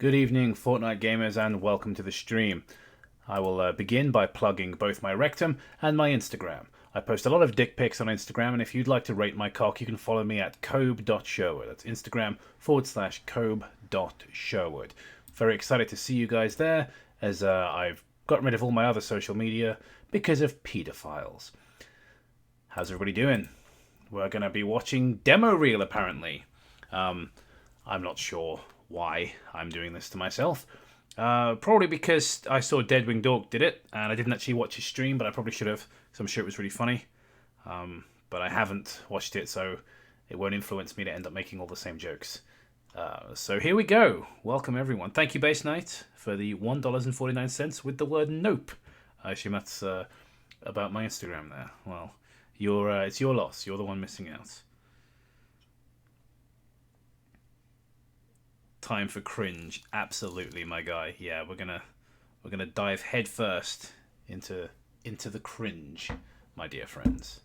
Good evening, Fortnite gamers, and welcome to the stream. I will begin by plugging both my rectum and my Instagram. I post a lot of dick pics on Instagram, and if you'd like to rate my cock, you can follow me at cobe.sherwood. That's Instagram/cobe.sherwood. Very excited to see you guys there, as I've gotten rid of all my other social media because of pedophiles. How's everybody doing? We're going to be watching Demo Reel, apparently. I'm not sure why I'm doing this to myself. Probably because I saw Deadwing Dog did it, and I didn't actually watch his stream, but I probably should have, because I'm sure it was really funny. But I haven't watched it, so it won't influence me to end up making all the same jokes. So here we go. Welcome, everyone. Thank you, Base Knight, for the $1.49 with the word nope. I assume that's about my Instagram there. Well, it's your loss. You're the one missing out. Time for cringe. Absolutely, my guy. Yeah, we're gonna dive head first into the cringe, my dear friends.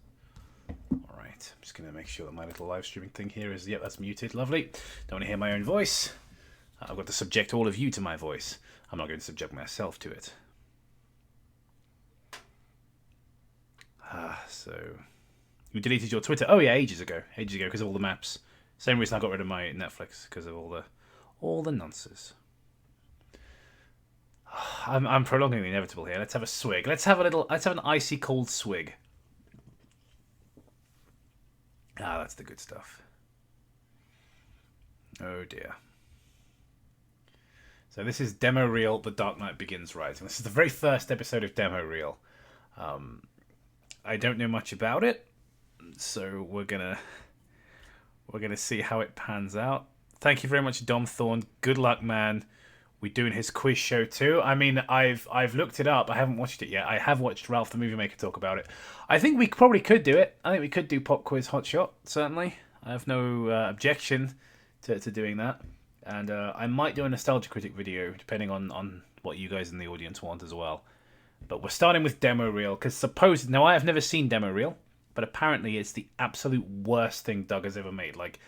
All right, I'm just gonna make sure that my little live streaming thing here is that's muted. Lovely. Don't want to hear my own voice. I've got to subject all of you to my voice. I'm not going to subject myself to it. So you deleted your Twitter? Oh yeah, ages ago, because of all the maps. Same reason I got rid of my Netflix, because of all the nonsense. I'm prolonging the inevitable here. Let's have a swig. Let's have an icy cold swig. That's the good stuff. Oh dear. So this is Demo Reel, The Dark Knight Begins Rising. This is the very first episode of Demo Reel. I don't know much about it, so we're gonna see how it pans out. Thank you very much, Dom Thorne. Good luck, man. We're doing his quiz show too. I mean, I've looked it up. I haven't watched it yet. I have watched Ralph the Movie Maker talk about it. I think we probably could do it. I think we could do Pop Quiz Hotshot, certainly. I have no objection to doing that. And I might do a Nostalgia Critic video, depending on what you guys in the audience want as well. But we're starting with Demo Reel, because now I have never seen Demo Reel, but apparently it's the absolute worst thing Doug has ever made. Like,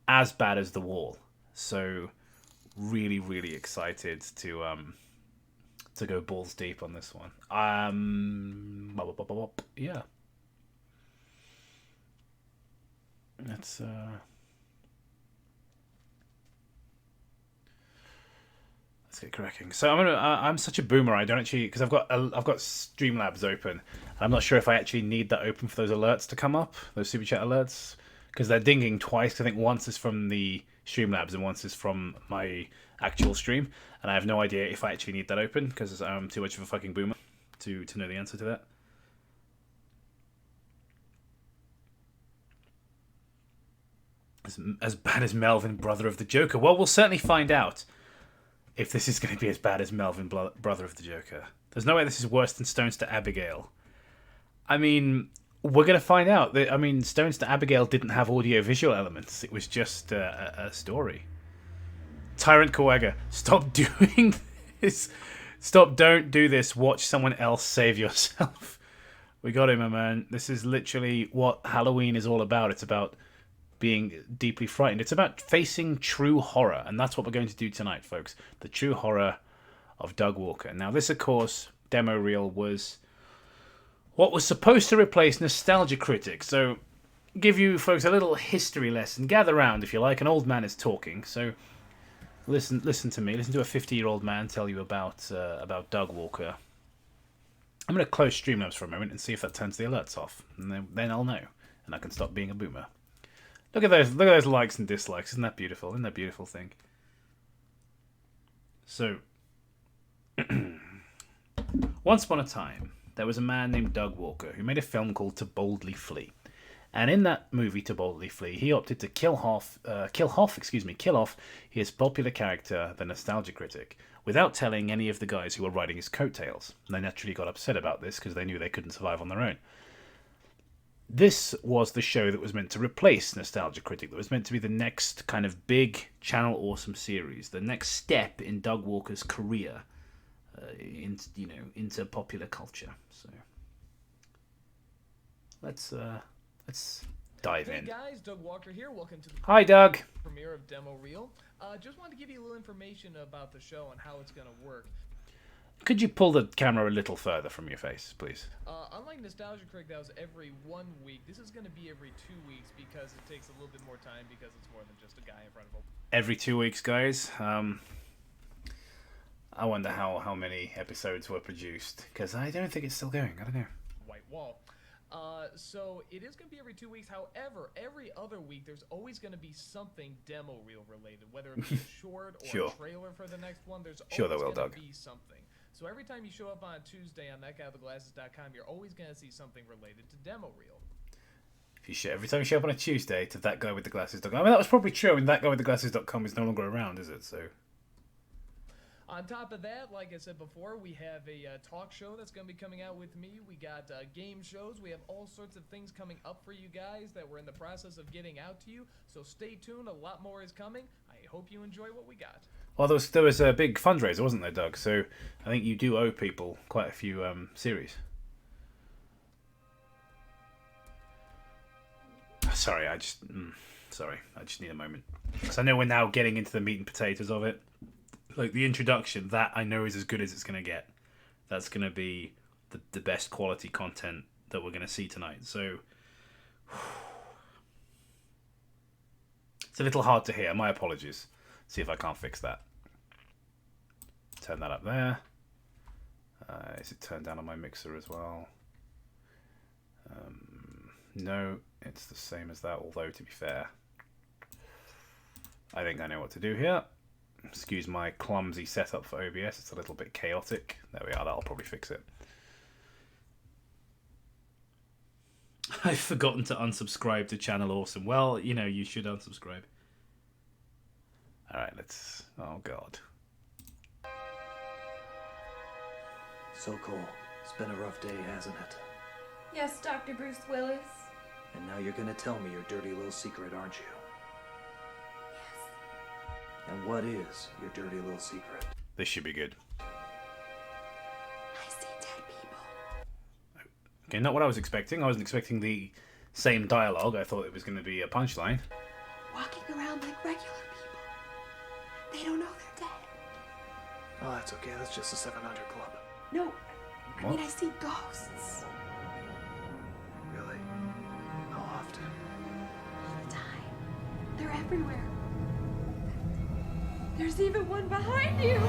as bad as The Wall. So really, really excited to go balls deep on this one. Yeah. Let's get cracking. So I'm such a boomer. I don't actually, because I've got Streamlabs open, and I'm not sure if I actually need that open for those alerts to come up, those super chat alerts, because they're dinging twice. I think once is from the Streamlabs and once is from my actual stream, and I have no idea if I actually need that open because I'm too much of a fucking boomer to know the answer to that. As bad as Melvin, brother of the Joker. Well, we'll certainly find out if this is going to be as bad as Melvin, brother of the Joker. There's no way this is worse than Stones to Abigail. I mean, we're going to find out. I mean, Stones to Abigail didn't have audio-visual elements. It was just a story. Tyrant Kawaga, stop doing this. Don't do this. Watch someone else save yourself. We got him, my man. This is literally what Halloween is all about. It's about being deeply frightened. It's about facing true horror, and that's what we're going to do tonight, folks. The true horror of Doug Walker. Now, this, of course, Demo Reel was what was supposed to replace Nostalgia Critic. So, give you folks a little history lesson. Gather round, if you like. An old man is talking. So, listen to me. Listen to a 50-year-old man tell you about Doug Walker. I'm going to close Streamlabs for a moment and see if that turns the alerts off, and then I'll know, and I can stop being a boomer. Look at those likes and dislikes. Isn't that beautiful? Isn't that a beautiful thing? So, once upon a time, there was a man named Doug Walker who made a film called To Boldly Flee. And in that movie, To Boldly Flee, he opted to kill off his popular character, the Nostalgia Critic, without telling any of the guys who were riding his coattails. And they naturally got upset about this because they knew they couldn't survive on their own. This was the show that was meant to replace Nostalgia Critic, that was meant to be the next kind of big Channel Awesome series, the next step in Doug Walker's career into popular culture. So let's dive in. Hey guys, Doug Walker here. Welcome to the Hi, Doug. premiere of Demo Reel. Just wanted to give you a little information about the show and how it's going to work. Could you pull the camera a little further from your face, please? Unlike Nostalgia Critic, that was every 1 week. This is going to be every 2 weeks because it takes a little bit more time because it's more than just a guy in front of him. Every 2 weeks, guys. I wonder how many episodes were produced, because I don't think it's still going. I don't know. White wall. So it is going to be every 2 weeks. However, every other week there's always going to be something demo reel related, whether it be a short or a trailer for the next one. There's always going to be something. So every time you show up on Tuesday on thatguywiththeglasses.com, you're always going to see something related to demo reel. Every time you show up on a Tuesday to thatguywiththeglasses.com. I mean, that was probably true. I mean, thatguywiththeglasses.com is no longer around, is it? So. On top of that, like I said before, we have a talk show that's going to be coming out with me. We got game shows. We have all sorts of things coming up for you guys that we're in the process of getting out to you. So stay tuned. A lot more is coming. I hope you enjoy what we got. Well, there was a big fundraiser, wasn't there, Doug? So I think you do owe people quite a few series. Sorry, I just need a moment. Because I know we're now getting into the meat and potatoes of it. Like, the introduction, that I know is as good as it's going to get. That's going to be the best quality content that we're going to see tonight. So, it's a little hard to hear. My apologies. See if I can't fix that. Turn that up there. Is it turned down on my mixer as well? No, it's the same as that, although, to be fair, I think I know what to do here. Excuse my clumsy setup for OBS. It's a little bit chaotic. There we are. That'll probably fix it. I've forgotten to unsubscribe to Channel Awesome. Well, you know, you should unsubscribe. Alright, let's... Oh, God. So, Cole, it's been a rough day, hasn't it? Yes, Dr. Bruce Willis. And now you're gonna tell me your dirty little secret, aren't you? Yes. And what is your dirty little secret? This should be good. I see dead people. Okay, not what I was expecting. I wasn't expecting the same dialogue. I thought it was going to be a punchline. Walking around like regular people. They don't know they're dead. Oh, that's okay. That's just the 700 Club. No, I What? mean I see ghosts. Really? How often? All the time. They're everywhere. There's even one behind you.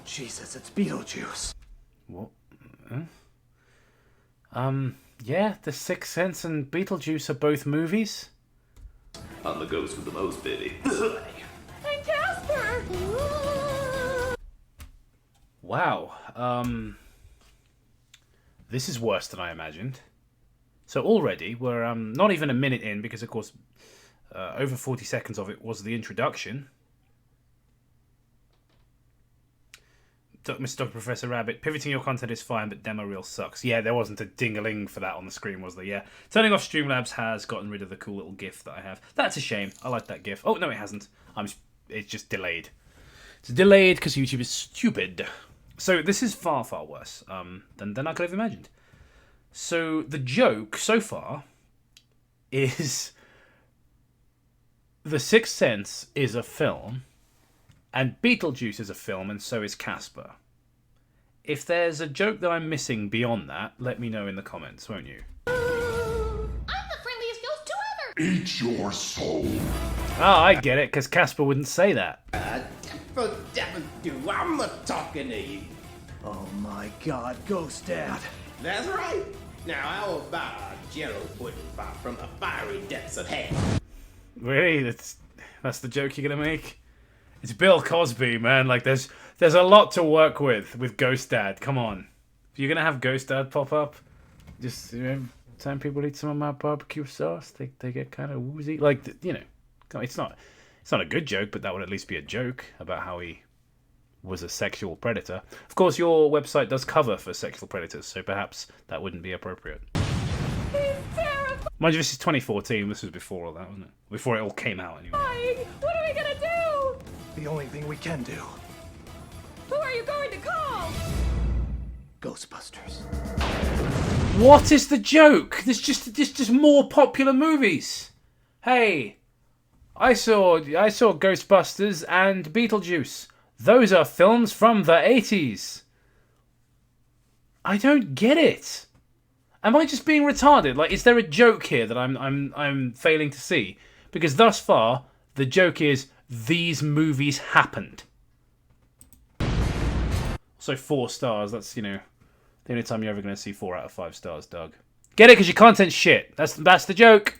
Jesus, it's Beetlejuice. What? Yeah, The Sixth Sense and Beetlejuice are both movies. I'm the ghost with the most, baby. And Casper. Wow. This is worse than I imagined. So already we're not even a minute in, because of course over 40 seconds of it was the introduction. Mr. Dr. Professor Rabbit, pivoting your content is fine, but demo reel sucks. Yeah, there wasn't a ding-a-ling for that on the screen, was there? Yeah. Turning off Streamlabs has gotten rid of the cool little GIF that I have. That's a shame. I like that GIF. Oh, no, it hasn't. It's just delayed. It's delayed because YouTube is stupid. So this is far, far worse than I could have imagined. So the joke so far is The Sixth Sense is a film, and Beetlejuice is a film, and so is Casper. If there's a joke that I'm missing beyond that, let me know in the comments, won't you? I'm the friendliest ghost to ever. Eat your soul. Ah, I get it, because Casper wouldn't say that. I'm not talking to you. Oh my god, Ghost Dad. That's right. Now how about a jello pudding pop from the fiery depths of hell? Really? That's the joke you're gonna make? It's Bill Cosby, man. Like, there's a lot to work with Ghost Dad. Come on. If you're gonna have Ghost Dad pop up, just, you know, time people eat some of my barbecue sauce, they get kind of woozy. Like, you know, it's not a good joke, but that would at least be a joke about how he was a sexual predator. Of course, your website does cover for sexual predators, so perhaps that wouldn't be appropriate. He's terrifying. Mind you, this is 2014. This was before all that, wasn't it? Before it all came out, anyway. What are we gonna do? The only thing we can do. Who are you going to call? Ghostbusters. What is the joke? There's just more popular movies. Hey, I saw Ghostbusters and Beetlejuice. Those are films from the 80s. I don't get it. Am I just being retarded? Like, is there a joke here that I'm failing to see? Because thus far, the joke is these movies happened. So 4 stars. That's, you know, the only time you're ever going to see 4 out of 5 stars, Doug. Get it? Because your content's shit. That's the joke.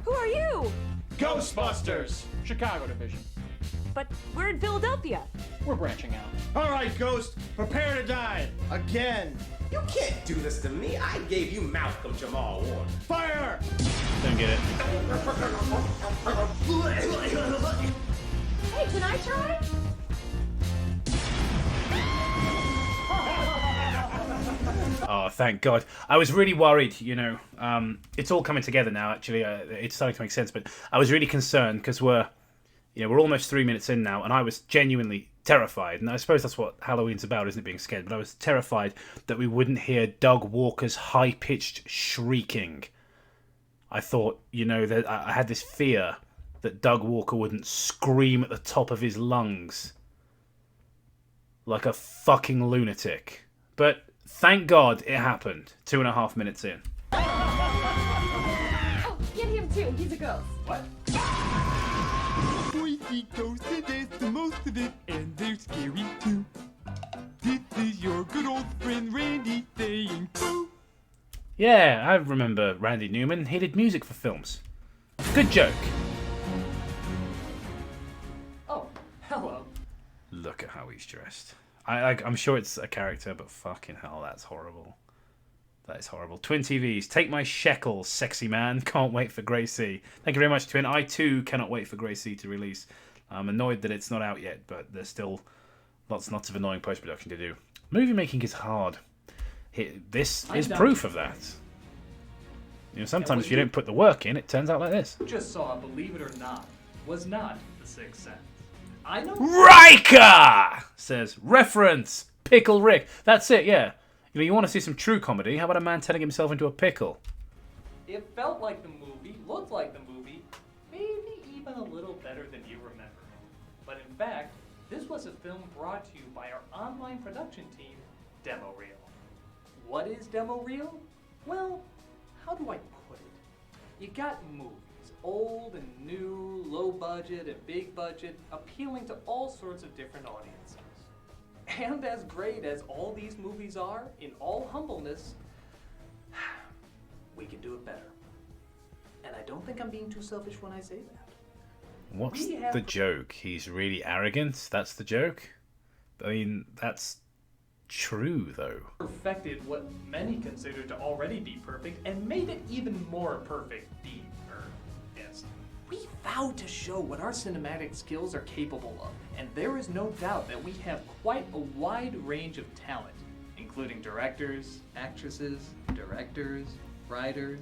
Who are you? Ghostbusters, Chicago division. But we're in Philadelphia. We're branching out. All right, Ghost, prepare to die. Again. You can't do this to me. I gave you Malcolm Jamal Warner. Fire! Don't get it. Hey, can I try? Oh, thank God. I was really worried, you know. It's all coming together now, actually. It's starting to make sense, but I was really concerned because we're almost 3 minutes in now, and I was genuinely terrified. And I suppose that's what Halloween's about, isn't it, being scared? But I was terrified that we wouldn't hear Doug Walker's high-pitched shrieking. I thought, you know, that I had this fear that Doug Walker wouldn't scream at the top of his lungs like a fucking lunatic. But thank God it happened 2.5 minutes in. Oh, get him too. He's a ghost. What? Boys eat ghosts, there's the most of it, and they're scary too. This is your good old friend Randy saying boo. Yeah, I remember Randy Newman. He did music for films. Good joke. Oh, hello. Look at how he's dressed. I'm sure it's a character, but fucking hell, that's horrible. That is horrible. Twin TVs, take my shekels, sexy man. Can't wait for Gracie. Thank you very much, Twin. I too cannot wait for Gracie to release. I'm annoyed that it's not out yet, but there's still lots of annoying post-production to do. Movie making is hard. This is proof of that. You know, sometimes if you don't put the work in, it turns out like this. Just saw, believe it or not, was not The Sixth Sense. I know. Riker says reference Pickle Rick. That's it. Yeah. You know, you want to see some true comedy? How about a man turning himself into a pickle? It felt like the movie, looked like the movie, maybe even a little better than you remember. But in fact, this was a film brought to you by our online production team, Demo Reel. What is Demo Reel? Well, how do I put it? You got movies, old and new, low budget and big budget, appealing to all sorts of different audiences. And as great as all these movies are, in all humbleness, we can do it better. And I don't think I'm being too selfish when I say that. What's the joke? He's really arrogant? That's the joke? I mean, that's true, though. Perfected what many consider to already be perfect and made it even more perfect. We vowed to show what our cinematic skills are capable of, and there is no doubt that we have quite a wide range of talent, including directors, actresses, directors, writers,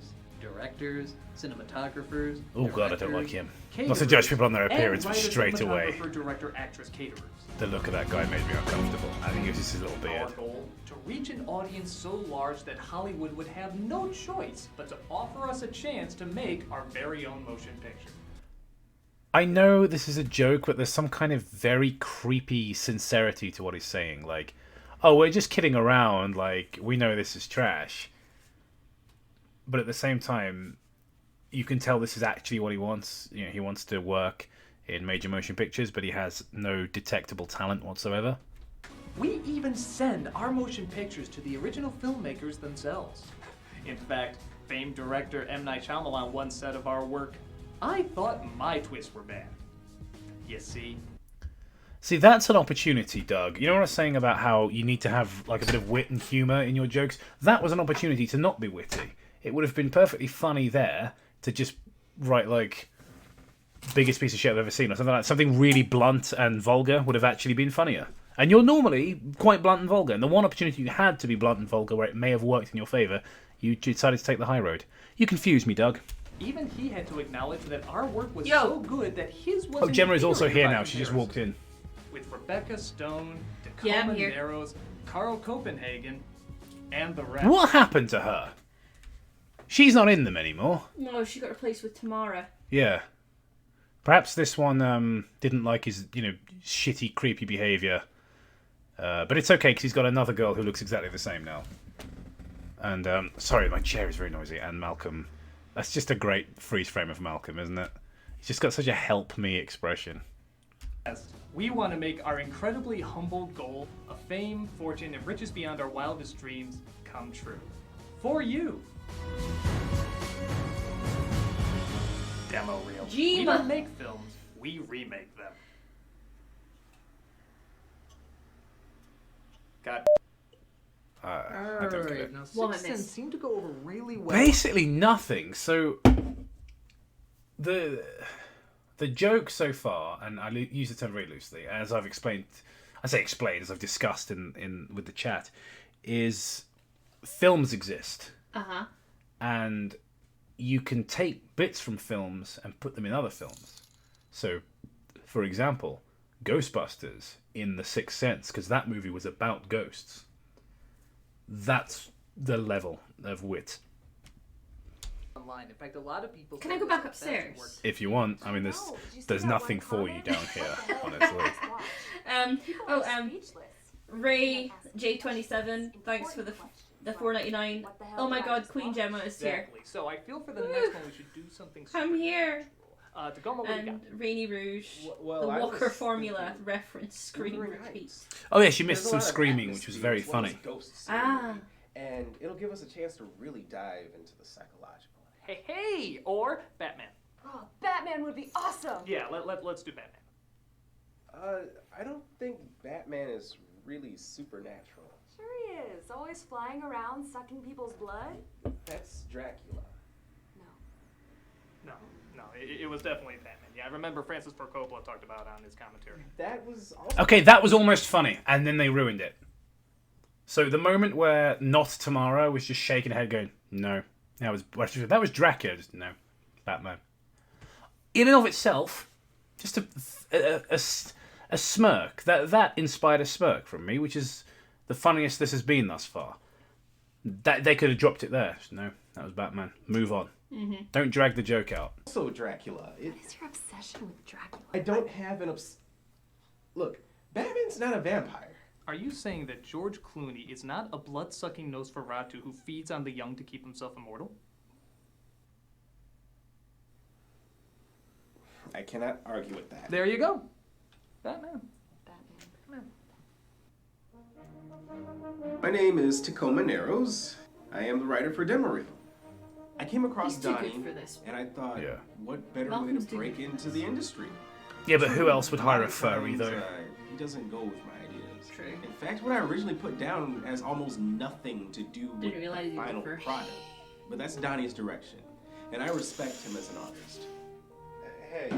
cinematographers. Oh god, I don't like him. Not to judge people on their appearance, but straight away. Director, actress, caterers. The look of that guy made me uncomfortable. I think it was just his little beard. Our goal, to reach an audience so large that Hollywood would have no choice but to offer us a chance to make our very own motion picture. I know this is a joke, but there's some kind of very creepy sincerity to what he's saying. Like, oh, we're just kidding around, like, we know this is trash. But at the same time, you can tell this is actually what he wants. You know, he wants to work in major motion pictures, but he has no detectable talent whatsoever. We even send our motion pictures to the original filmmakers themselves. In fact, famed director M. Night Shyamalan once said of our work, "I thought my twists were bad." You see? See, that's an opportunity, Doug. You know what I was saying about how you need to have like a bit of wit and humour in your jokes? That was an opportunity to not be witty. It would have been perfectly funny there to just write like biggest piece of shit I've ever seen or something like that. Something really blunt and vulgar would have actually been funnier. And you're normally quite blunt and vulgar. And the one opportunity you had to be blunt and vulgar where it may have worked in your favour, you decided to take the high road. You confused me, Doug. Even he had to acknowledge that our work was so good that his was. Oh, Gemma is also here now. She just walked in. With Rebecca Stone, Tacoma Narrows, Carl Copenhagen, and the rest. What happened to her? She's not in them anymore. No, she got replaced with Tamara. Yeah. Perhaps this one didn't like his, shitty, creepy behaviour. But it's okay, because he's got another girl who looks exactly the same now. And, sorry, my chair is very noisy. And Malcolm. That's just a great freeze frame of Malcolm, isn't it? He's just got such a help me expression. We want to make our incredibly humble goal of fame, fortune, and riches beyond our wildest dreams come true. For you. Demo reel. We don't make films, we remake them. Got I don't get it. Now, Sixth Sense seemed to go over really well. Basically nothing. So the joke so far, and I use the term very loosely, as I've explained, as I've discussed in with the chat, is films exist. Uh-huh. And you can take bits from films and put them in other films. So, for example, Ghostbusters in The Sixth Sense, because that movie was about ghosts. That's the level of wit. Online. In fact, a lot of people. Can I go back upstairs? If you want. I mean, there's nothing for you down here, honestly. Ray J27, thanks for the $4.99. Oh my God, Queen Gemma is here. Exactly. So I feel for the next one we should do something. I'm here. Tacoma, what do you got? Rainy Rouge, the Walker formula reference, scream, repeat. Oh yeah, she missed some screaming, which was very funny. And it'll give us a chance to really dive into the psychological. Hey, or Batman. Oh, Batman would be awesome. Yeah, let's do Batman. I don't think Batman is really supernatural. Sure he is. Always flying around, sucking people's blood. That's Dracula. No, it was definitely Batman. Yeah, I remember Francis Ford Coppola talked about it on his commentary. That was okay. That was almost funny, and then they ruined it. So the moment where not Tamara was just shaking her head, going, "No, that was Dracula." Just, no, Batman. In and of itself, just a smirk. That inspired a smirk from me, which is the funniest this has been thus far. That they could have dropped it there. No, that was Batman. Move on. Mm-hmm. Don't drag the joke out. Also Dracula. What is your obsession with Dracula? I don't have an Look, Batman's not a vampire. Are you saying that George Clooney is not a blood-sucking Nosferatu who feeds on the young to keep himself immortal? I cannot argue with that. There you go. Batman. My name is Tacoma Narrows. I am the writer for Demo Reel. I came across Donnie, and I thought, what better way to break into the industry? Yeah, but who else would hire a furry, though? He doesn't go with my ideas. True. In fact, what I originally put down has almost nothing to do with the final product. But that's Donnie's direction, and I respect him as an artist. Hey,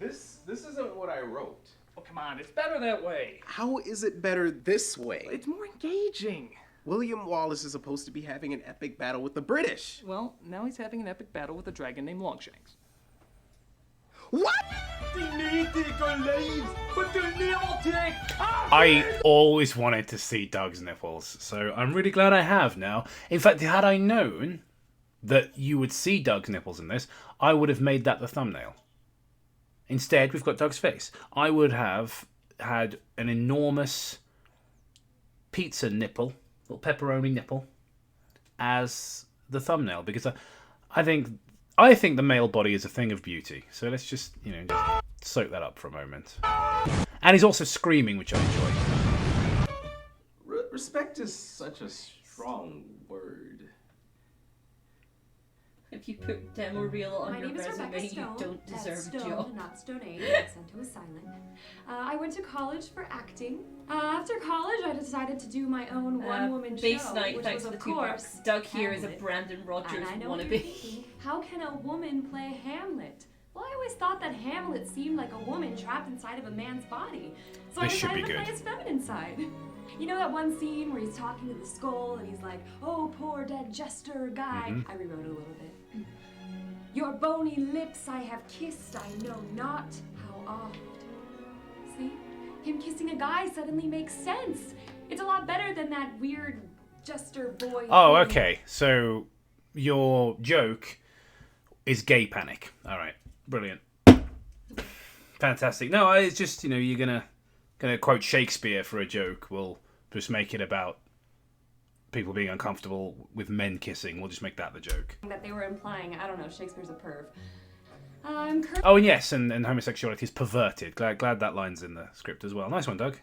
this isn't what I wrote. Oh, come on, it's better that way. How is it better this way? It's more engaging. William Wallace is supposed to be having an epic battle with the British. Well, now he's having an epic battle with a dragon named Longshanks. What? I always wanted to see Doug's nipples, so I'm really glad I have now. In fact, had I known that you would see Doug's nipples in this, I would have made that the thumbnail. Instead, we've got Doug's face. I would have had an enormous pizza nipple, little pepperoni nipple, as the thumbnail, because I think the male body is a thing of beauty. So let's just soak that up for a moment. And he's also screaming, which I enjoy. Respect is such a strong word. If you put demo reel on your resume, you don't deserve a job. Not Stone Age. Accent was silent. I went to college for acting. After college, I decided to do my own one-woman Base show, night, which thanks was, for the of $2. course, Doug here is a Hamlet. Brandon Rogers And I know what you're wannabe. thinking. How can a woman play Hamlet? Well, I always thought that Hamlet seemed like a woman trapped inside of a man's body. So I This should be decided to play good. his feminine side. You know that one scene where he's talking to the skull and he's like, "Oh, poor dead jester guy." Mm-hmm. I rewrote it a little bit. Your bony lips I have kissed, I know not how oft. See? Him kissing a guy suddenly makes sense. It's a lot better than that weird jester boy Oh, thing. okay. So your joke is gay panic. All right, brilliant, fantastic. No, it's just you're gonna quote Shakespeare for a joke. We'll just make it about people being uncomfortable with men kissing. We'll just make that the joke. That they were implying, I don't know, Shakespeare's a perv. Oh, and yes, and homosexuality is perverted. Glad that line's in the script as well. Nice one, Doug.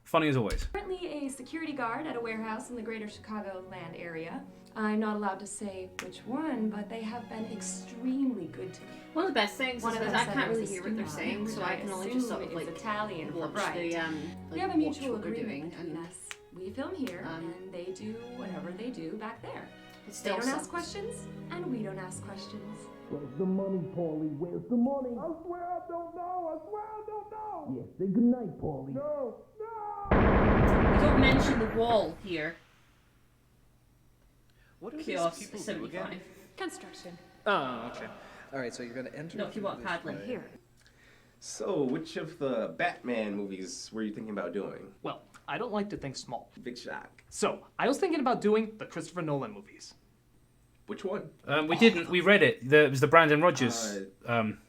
Funny as always. Currently a security guard at a warehouse in the greater Chicagoland area. I'm not allowed to say which one, but they have been extremely good to me. One of the best things One is of that them I said can't it was really a hear what they're student saying, so I can only just sort of assume like it's Italian, watch right. the We have a watch mutual what they're agreement doing. between us. We film here, and they do whatever they do back there. It's They still don't sucks. ask questions, and we don't ask questions. Where's the money, Paulie? Where's the money? I swear I don't know. I swear I don't know. Yeah, say goodnight, Paulie. No. We don't mention the wall here. What are Chaos these people 75. do again? Construction. Oh, okay. All right, so you're gonna enter. No, if you want paddling. Here. So, which of the Batman movies were you thinking about doing? Well, I don't like to think small. Big shock. So, I was thinking about doing the Christopher Nolan movies. Which one? We didn't. We read it. It was the Brandon Rogers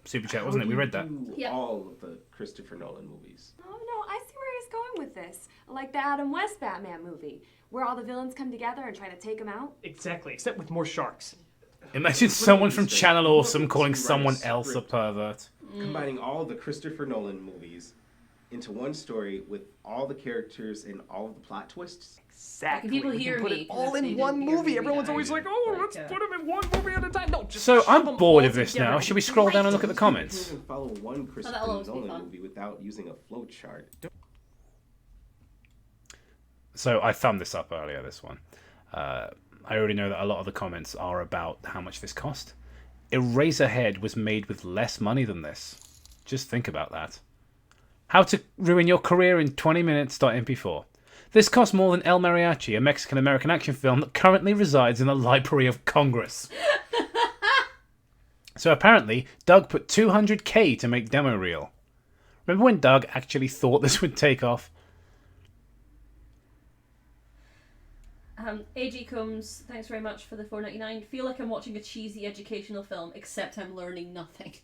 super chat, wasn't it? We read that. Yeah. All of the Christopher Nolan movies. Oh no, I see where he's going with this. Like the Adam West Batman movie, where all the villains come together and try to take him out. Exactly, except with more sharks. Imagine someone from Channel Awesome calling someone else a pervert. Combining all the Christopher Nolan movies into one story with all the characters and all of the plot twists. Exactly. People we hear can put me, it all they in don't one hear movie. me Everyone's either. always like, oh, let's put them in one movie at a time. No, just So shove I'm them bored all of this together. now. Should we scroll down and look at the You comments? can't even follow one Christopher that'll always be Nolan fun. movie without using a flow chart. So I thumbed this up earlier, this one. I already know that a lot of the comments are about how much this cost. Eraserhead was made with less money than this. Just think about that. How to ruin your career in 20 minutes.mp4. This cost more than El Mariachi, a Mexican-American action film that currently resides in the Library of Congress. So apparently, Doug put $200K to make demo reel. Remember when Doug actually thought this would take off? AG Combs, thanks very much for the $4.99. Feel like I'm watching a cheesy educational film, except I'm learning nothing.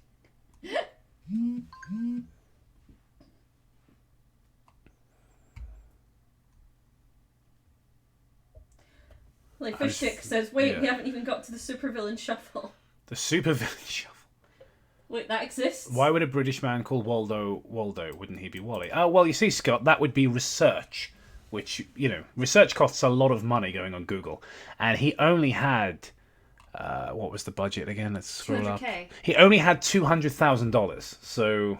Like Fish Stick says, wait, we haven't even got to the Supervillain Shuffle. The Supervillain Shuffle. Wait, that exists? Why would a British man call Waldo Waldo? Wouldn't he be Wally? Oh, well, you see, Scott, that would be research. Which, research costs a lot of money going on Google. And he only had... what was the budget again? Let's scroll up. $200K. He only had $200,000. So,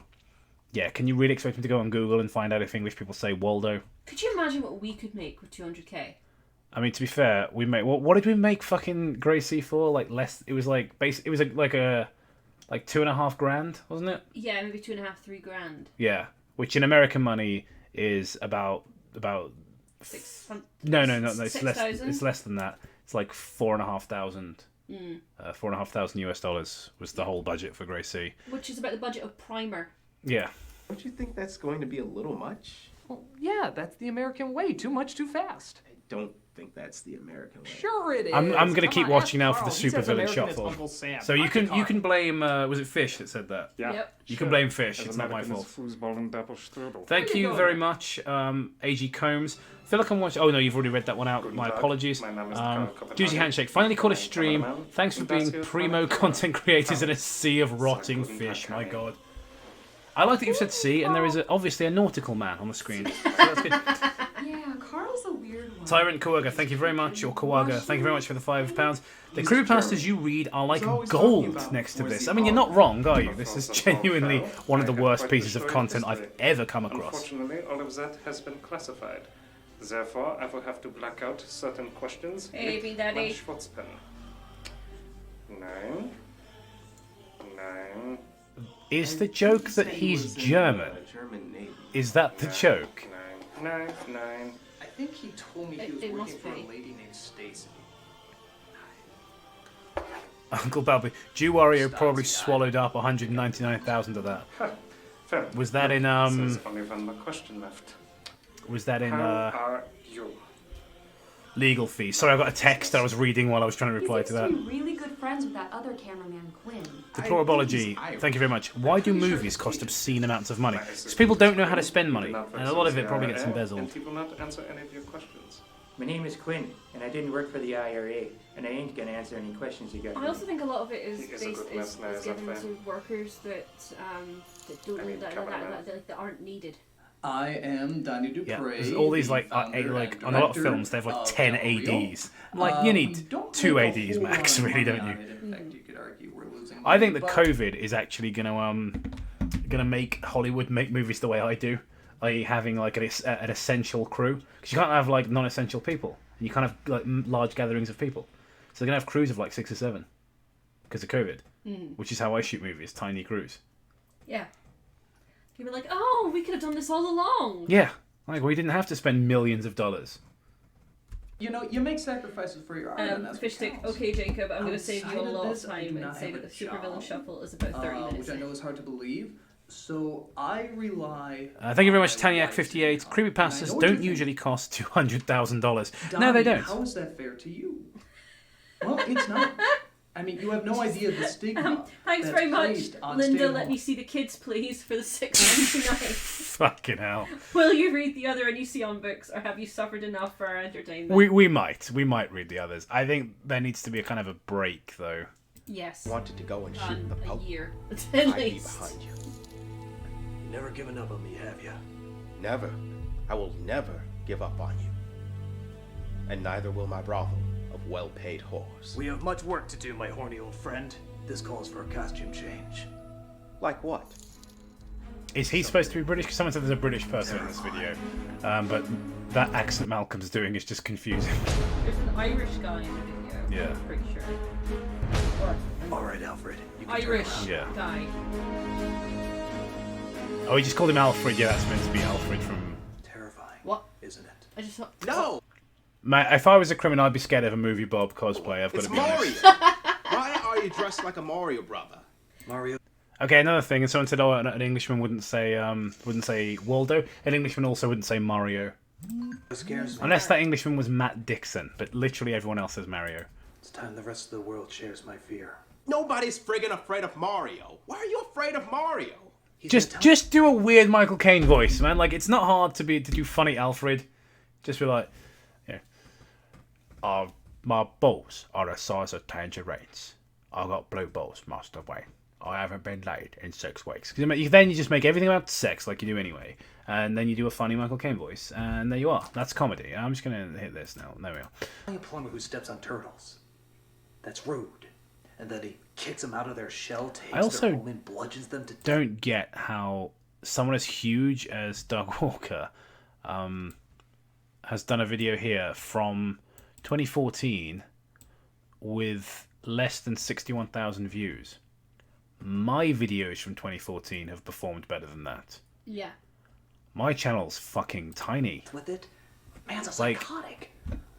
yeah, can you really expect him to go on Google and find out if English people say Waldo? Could you imagine what we could make with $200K? I mean, to be fair, we made... What did we make fucking Gracie for? Like, less... It was like... It was like $2.5 grand, wasn't it? Yeah, maybe $2.5, $3 grand. Yeah. Which in American money is about... No, it's less. It's less than that. It's like $4,500. $4,500 US dollars was the whole budget for Gracie. Which is about the budget of Primer. Yeah. Don't you think that's going to be a little much? Well, yeah, that's the American way. Too much, too fast. I don't think that's the American way. Sure it is. I'm gonna keep watching now for the Carl. He says Supervillain American is Shuffle. Uncle Sam. So you can blame. Was it Fish that said that? Yeah. Yep. You can blame Fish. It's not my fault. Thank Thank you very much, AG Combs. I feel like I'm watching. Oh no, you've already read that one out. My apologies. Juicy Handshake. Finally caught a stream. Thanks for being primo content creators in a sea of rotting fish. My God. I like that you've said sea, and there is obviously a nautical man on the screen. So that's good. Yeah, Carl's a weird one. Tyrant Kawaga, thank you very much. Or Kawaga, thank you very much for the £5. The creepypastas you read are like gold next to this. I mean, you're not wrong, are you? This is genuinely one of the worst pieces of content I've ever come across. Unfortunately, all of that has been classified. Therefore, I will have to black out certain questions. Hey, Big Daddy. Schwarzpen. 9. Is the joke that he's German? Is that the joke? 9. I think he told me he was working for a lady named Stacy. Uncle Balby. Jew Wario probably swallowed up 199,000 of that. Fair. Was that in There's only one more question left. Was that in How are you? legal fees. Sorry, I got a text I was reading while I was trying to reply to that. He's really good friends with that other cameraman, Quinn. Deplorabology, thank you very much. Why do movies cost obscene amounts of money? Because people don't know how to spend money, and a lot of it probably gets embezzled. And people not answer any of your questions. My name is Quinn, and I didn't work for the IRA, and I ain't gonna answer any questions you got. I also think a lot of it is He is a based good listener, is is that given fair? to workers that that aren't needed. I am Danny Dupre. Yeah, there's all these like on a lot of films they have like 10 ADs. Like you need 2 ADs max, really, don't you? I think that COVID is actually gonna make Hollywood make movies the way I do, i.e. having like an essential crew, because you can't have like non-essential people. You can't have like large gatherings of people, so they're gonna have crews of like 6 or 7 because of COVID, which is how I shoot movies, tiny crews. Yeah. People are like, oh, we could have done this all along. Yeah, like we didn't have to spend millions of dollars. You know, you make sacrifices for your art, and that's Fish stick. Okay, Jacob, I'm going to save you a lot of time and say that the Supervillain Shuffle is about 30 minutes. Which I know is hard to believe. So I rely. Thank you very much, Tanyak58. Creepypastas don't usually cost $200,000. No, they don't. How is that fair to you? Well, it's not. I mean, you have no idea the stigma. Thanks very much, Linda. Let me see the kids, please, for the $6.99. Fucking hell. Will you read the other Onision books, or have you suffered enough for our entertainment? We might read the others. I think there needs to be a kind of a break, though. Yes. Wanted to go and shoot the Pope. A year, at I'd be least. behind you. You never given up on me, have you? Never. I will never give up on you. And neither will my brothel of well-paid whores. We have much work to do, my horny old friend. This calls for a costume change. Like what? Is he supposed to be British? Because someone said there's a British person in this video. But that accent Malcolm's doing is just confusing. There's an Irish guy in the video. Yeah. I'm pretty sure. All right, Alfred. You can Irish Yeah. guy. Oh, he just called him Alfred. Yeah, that's meant to be Alfred from... Terrifying. What? Isn't it? I just thought... No! Mate, if I was a criminal, I'd be scared of a movie Bob cosplay. I've got to be honest. Why are you dressed like a Mario brother? Mario. Okay, another thing, and someone said, "Oh, an Englishman wouldn't say Waldo. An Englishman also wouldn't say Mario, unless that Englishman was Matt Dixon. But literally everyone else says Mario." It's time the rest of the world shares my fear. Nobody's friggin' afraid of Mario. Why are you afraid of Mario? Just do a weird Michael Caine voice, man. Like it's not hard to do funny Alfred. Just be like, my balls are the size of tangerines. I got blue balls, Master Wayne. I haven't been laid in 6 weeks. Then you just make everything about sex like you do anyway. And then you do a funny Michael Caine voice. And there you are. That's comedy. I'm just going to hit this now. There we are. A plumber who steps on turtles. That's rude. And then he kicks them out of their shell, takes their home and bludgeons them to death. Don't get how someone as huge as Doug Walker has done a video here from 2014 with less than 61,000 views. My videos from 2014 have performed better than that. Yeah. My channel's fucking tiny. With it? Man's a psychotic.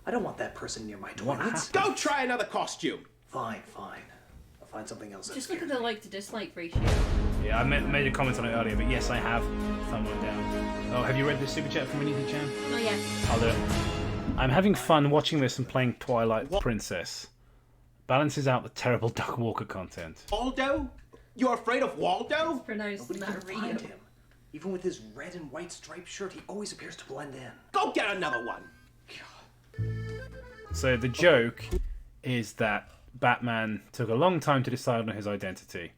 I don't want that person near my toilets. Go try another costume. Fine. I'll find something else. Just look at the like to dislike ratio. Yeah, I made a comment on it earlier, but yes, I have. Thumb one down. Oh, have you read the super chat from Renita Chan? Not yet. I'll do it. I'm having fun watching this and playing Twilight Princess. Balances out the terrible Doug Walker content. Waldo? You're afraid of Waldo? It's pronounced Mario. Even with his red and white striped shirt, he always appears to blend in. Go get another one. So the joke is that Batman took a long time to decide on his identity.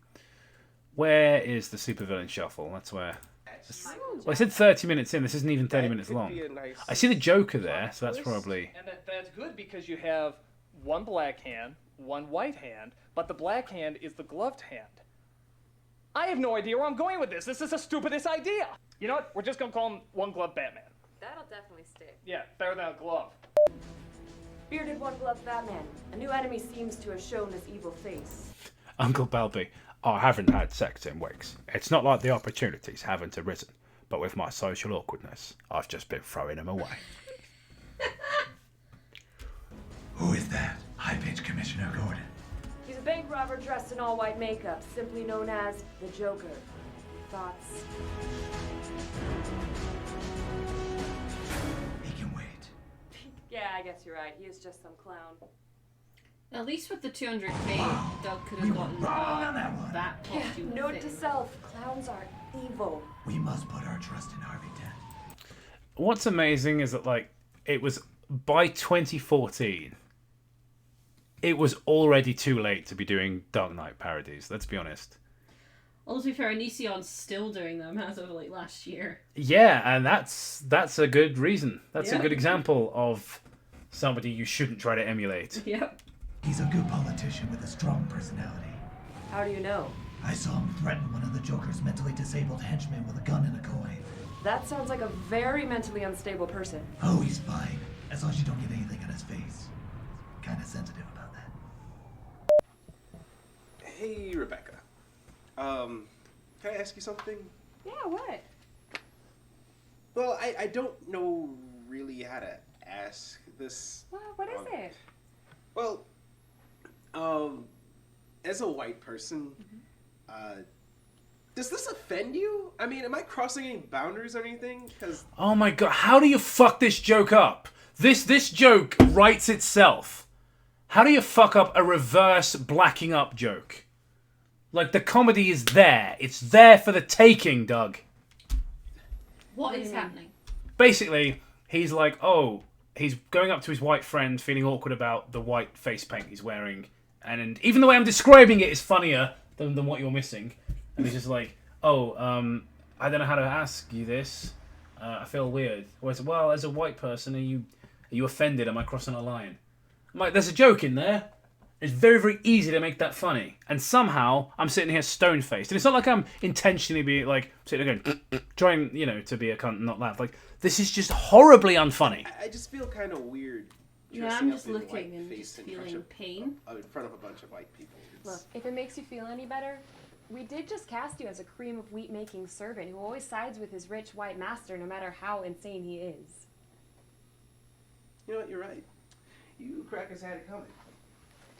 Where is the Supervillain Shuffle? That's where. Well, I said 30 minutes in. This isn't even 30 minutes long. I see the Joker there, so that's probably... And that's good because you have one black hand, one white hand, but the black hand is the gloved hand. I have no idea where I'm going with this. This is the stupidest idea. You know what? We're just going to call him One Glove Batman. That'll definitely stick. Yeah, better than a glove. Bearded One Glove Batman. A new enemy seems to have shown his evil face. Uncle Balby, I haven't had sex in weeks. It's not like the opportunities haven't arisen, but with my social awkwardness, I've just been throwing them away. Who is that? High-pitched Commissioner Gordon. He's a bank robber dressed in all-white makeup, simply known as the Joker. Thoughts? He can wait. Yeah, I guess you're right. He is just some clown. At least with the 200k, Doug could have gotten that costume. Yeah, note to self: clowns are evil. We must put our trust in Harvey Dent. What's amazing is that, like, it was by 2014, it was already too late to be doing Dark Knight parodies. Let's be honest. Well, to be fair, Onision's still doing them as of like last year. Yeah, and that's a good reason. That's a good example of somebody you shouldn't try to emulate. Yep. He's a good politician with a strong personality. How do you know? I saw him threaten one of the Joker's mentally disabled henchmen with a gun and a coin. That sounds like a very mentally unstable person. Oh, he's fine. As long as you don't get anything on his face. Kinda sensitive about that. Hey, Rebecca. Can I ask you something? Yeah, what? Well, I don't know really how to ask this. What is it? Well, as a white person, does this offend you? I mean, am I crossing any boundaries or anything? Because Oh my god, how do you fuck this joke up? This joke writes itself. How do you fuck up a reverse blacking up joke? Like, the comedy is there. It's there for the taking, Doug. What is happening? Basically, he's like, he's going up to his white friend, feeling awkward about the white face paint he's wearing. And even the way I'm describing it is funnier than what you're missing. And he's just like, I don't know how to ask you this. I feel weird. Whereas, well, as a white person, are you offended? Am I crossing a line? I'm like, there's a joke in there. It's very, very easy to make that funny. And somehow, I'm sitting here stone-faced. And it's not like I'm intentionally being, like, sitting there going, trying, to be a cunt and not laugh. Like, this is just horribly unfunny. I just feel kind of weird. Yeah, I'm just looking and just feeling pain. In front of a bunch of white people. Look, if it makes you feel any better, we did just cast you as a cream of wheat making servant who always sides with his rich white master no matter how insane he is. You know what, you're right. You crackers had it coming.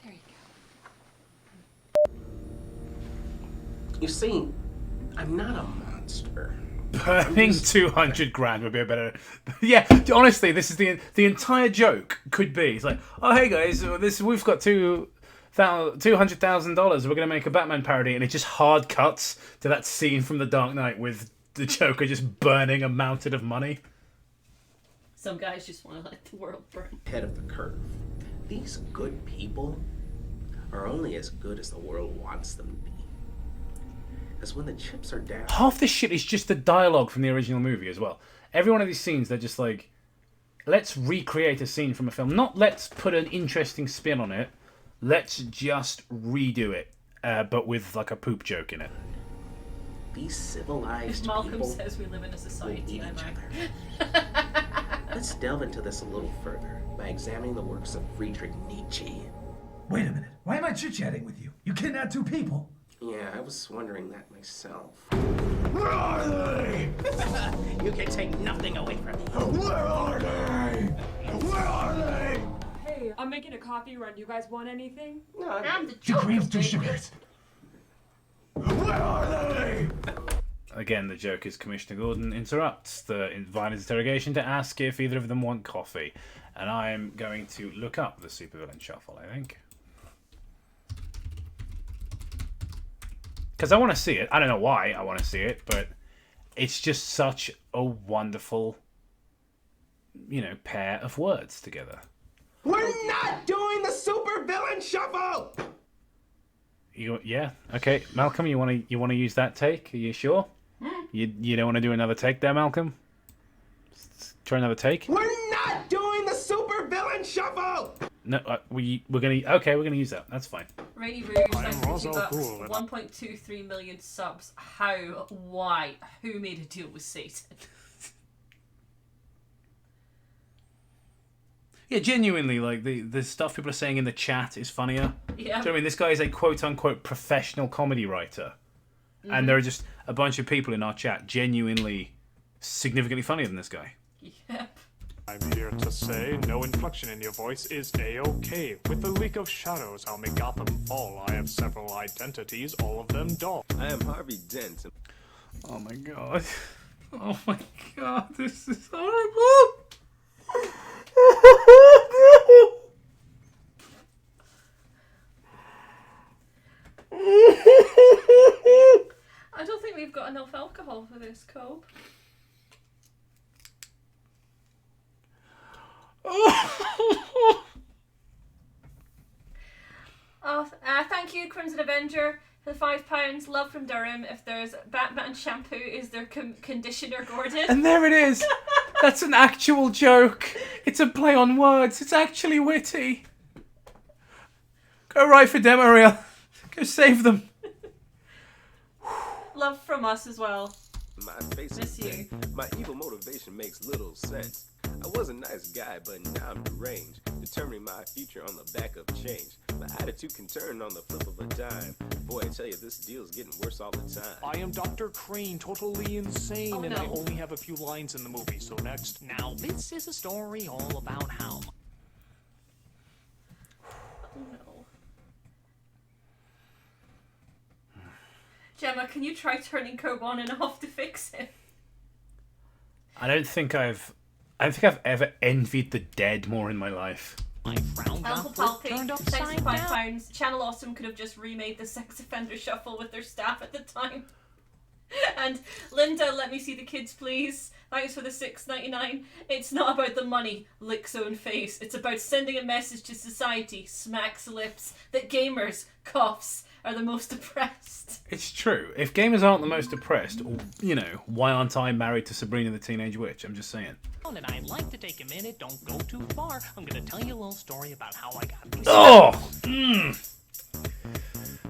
There you go. You see, I'm not a monster. Burning 200 grand would be a better... Yeah, honestly, this is the entire joke could be. It's like, oh, hey guys, we've got $200,000. We're going to make a Batman parody. And it just hard cuts to that scene from The Dark Knight with the Joker just burning a mountain of money. Some guys just want to let the world burn. Head of the curve. These good people are only as good as the world wants them to be. Because when the chips are down... Half this shit is just the dialogue from the original movie as well. Every one of these scenes, they're just like, let's recreate a scene from a film. Not let's put an interesting spin on it. Let's just redo it, but with like a poop joke in it. These civilized Malcolm people says we live in a society. Let's delve into this a little further by examining the works of Friedrich Nietzsche. Wait a minute. Why am I chit-chatting with you? You kidnapped two people. Yeah, I was wondering that myself. Where are they? You can take nothing away from me. Where are they? Where are they? Hey, I'm making a coffee run. You guys want anything? No, I'm the Two creams, two sugars. Where are they? Again, the joke is Commissioner Gordon interrupts the Viner's interrogation to ask if either of them want coffee. And I'm going to look up the Supervillain Shuffle, I think. Because I want to see it. I don't know why I want to see it, but it's just such a wonderful, pair of words together. We're not doing the Supervillain Shuffle! Yeah, okay. Malcolm, you want to use that take? Are you sure? You don't want to do another take there, Malcolm? Try another take? We're not doing the Supervillain Shuffle! No, we're gonna use that. That's fine. Rainy Rouge, thanks for $2. 1.23 million subs. How? Why? Who made a deal with Satan? Yeah, genuinely, like the stuff people are saying in the chat is funnier. Yeah. Do you know what I mean? This guy is a quote-unquote professional comedy writer. Mm-hmm. And there are just a bunch of people in our chat genuinely significantly funnier than this guy. Yep. I'm here to say no inflection in your voice is A-OK. With the leak of shadows, I'll make Gotham fall. I have several identities, all of them dull. I am Harvey Dent. Oh my god. Oh my god, this is horrible. enough alcohol for this, Cope. Thank you, Crimson Avenger, for the £5. Love from Durham. If there's Batman shampoo, is there conditioner, Gordon? And there it is. That's an actual joke. It's a play on words. It's actually witty. Go right for Demaril. Go save them. Love from us as well. My face Miss you. My evil motivation makes little sense. I was a nice guy, but now I'm deranged, determining my future on the back of change. My attitude can turn on the flip of a dime. Boy, I tell you, this deal's getting worse all the time. I am Dr. Crane, totally insane, Oh, and no. I only have a few lines in the movie, so next. Now, this is a story all about how... Oh no. Gemma, can you try turning Cope on and off to fix it? I don't think I've ever envied the dead more in my life. Uncle Palpy, thanks for £5. Channel Awesome could have just remade the Sex Offender Shuffle with their staff at the time. And Linda, let me see the kids, please. Thanks for the $6.99. It's not about the money, licks own face. It's about sending a message to society, smacks lips, that gamers, coughs, are the most oppressed. It's true. If gamers aren't the most oppressed, you know, why aren't I married to Sabrina the Teenage Witch? I'm just saying. And I'd like to take a minute, don't go too far. I'm gonna tell you a little story about how I got these. Oh!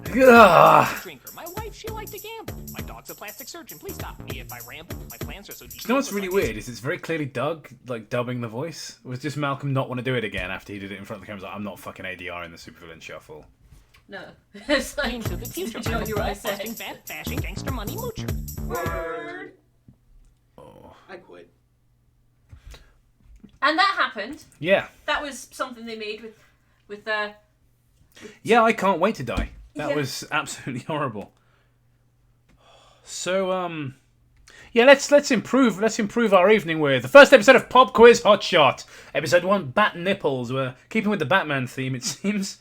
Drinker. My wife, she liked to gamble. My dog's a plastic surgeon. Please stop me if I ramble. My plans are so deep. You know what's really weird is it's very clearly Doug, like, dubbing the voice. Was just Malcolm not want to do it again after he did it in front of the camera? Like, I'm not fucking ADR in the Supervillain Shuffle. No. It's like, into the future. did you know what I said? Busting, fat, bashing, gangster money moocher. Word. Oh. I quit. And that happened. Yeah. That was something they made with Yeah, I can't wait to die. That Yeah. was absolutely horrible. So, yeah, let's improve our evening with the first episode of Pop Quiz Hotshot, episode 1, Bat Nipples. We're keeping with the Batman theme, it seems.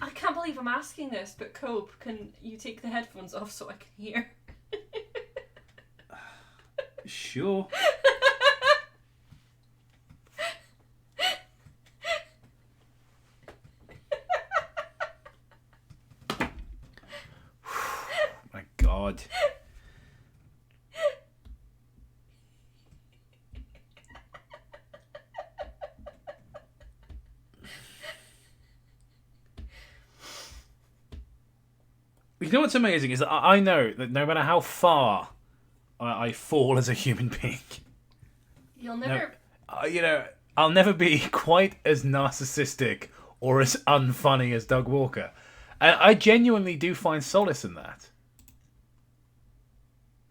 I can't believe I'm asking this, but Cope, can you take the headphones off so I can hear? Sure. My God. You know what's amazing is that I know that no matter how far I fall as a human being, You'll never... you know, I'll never be quite as narcissistic or as unfunny as Doug Walker. And I genuinely do find solace in that.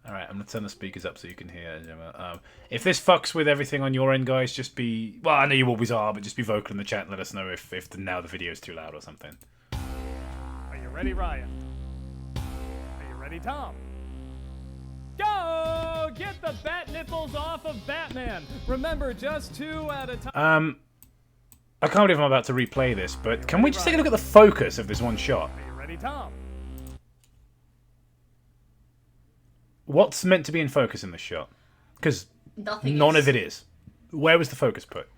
Alright, I'm going to turn the speakers up so you can hear, Gemma. If this fucks with everything on your end, guys, just be... Well, I know you always are, but just be vocal in the chat and let us know if now the video's too loud or something. Are you ready, Ryan? Are you ready, Tom? Go! Get the bat nipples off of Batman! Remember, just 2 at a time. I can't believe I'm about to replay this, but can we just take a look at the focus of this one shot? Are you ready, Tom? What's meant to be in focus in this shot? Because none of it is. Where was the focus put?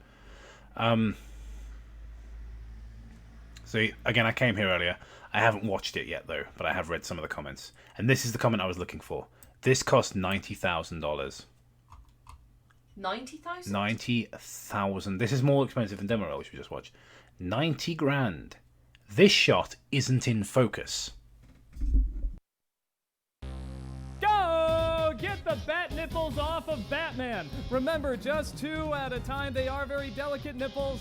So, again, I came here earlier. I haven't watched it yet, though, but I have read some of the comments. And this is the comment I was looking for. This cost $90,000. 90,000? 90,000. This is more expensive than Demaril, which we just watched. 90 grand. This shot isn't in focus. Go! Get the bat nipples off of Batman! Remember, just 2 at a time. They are very delicate nipples.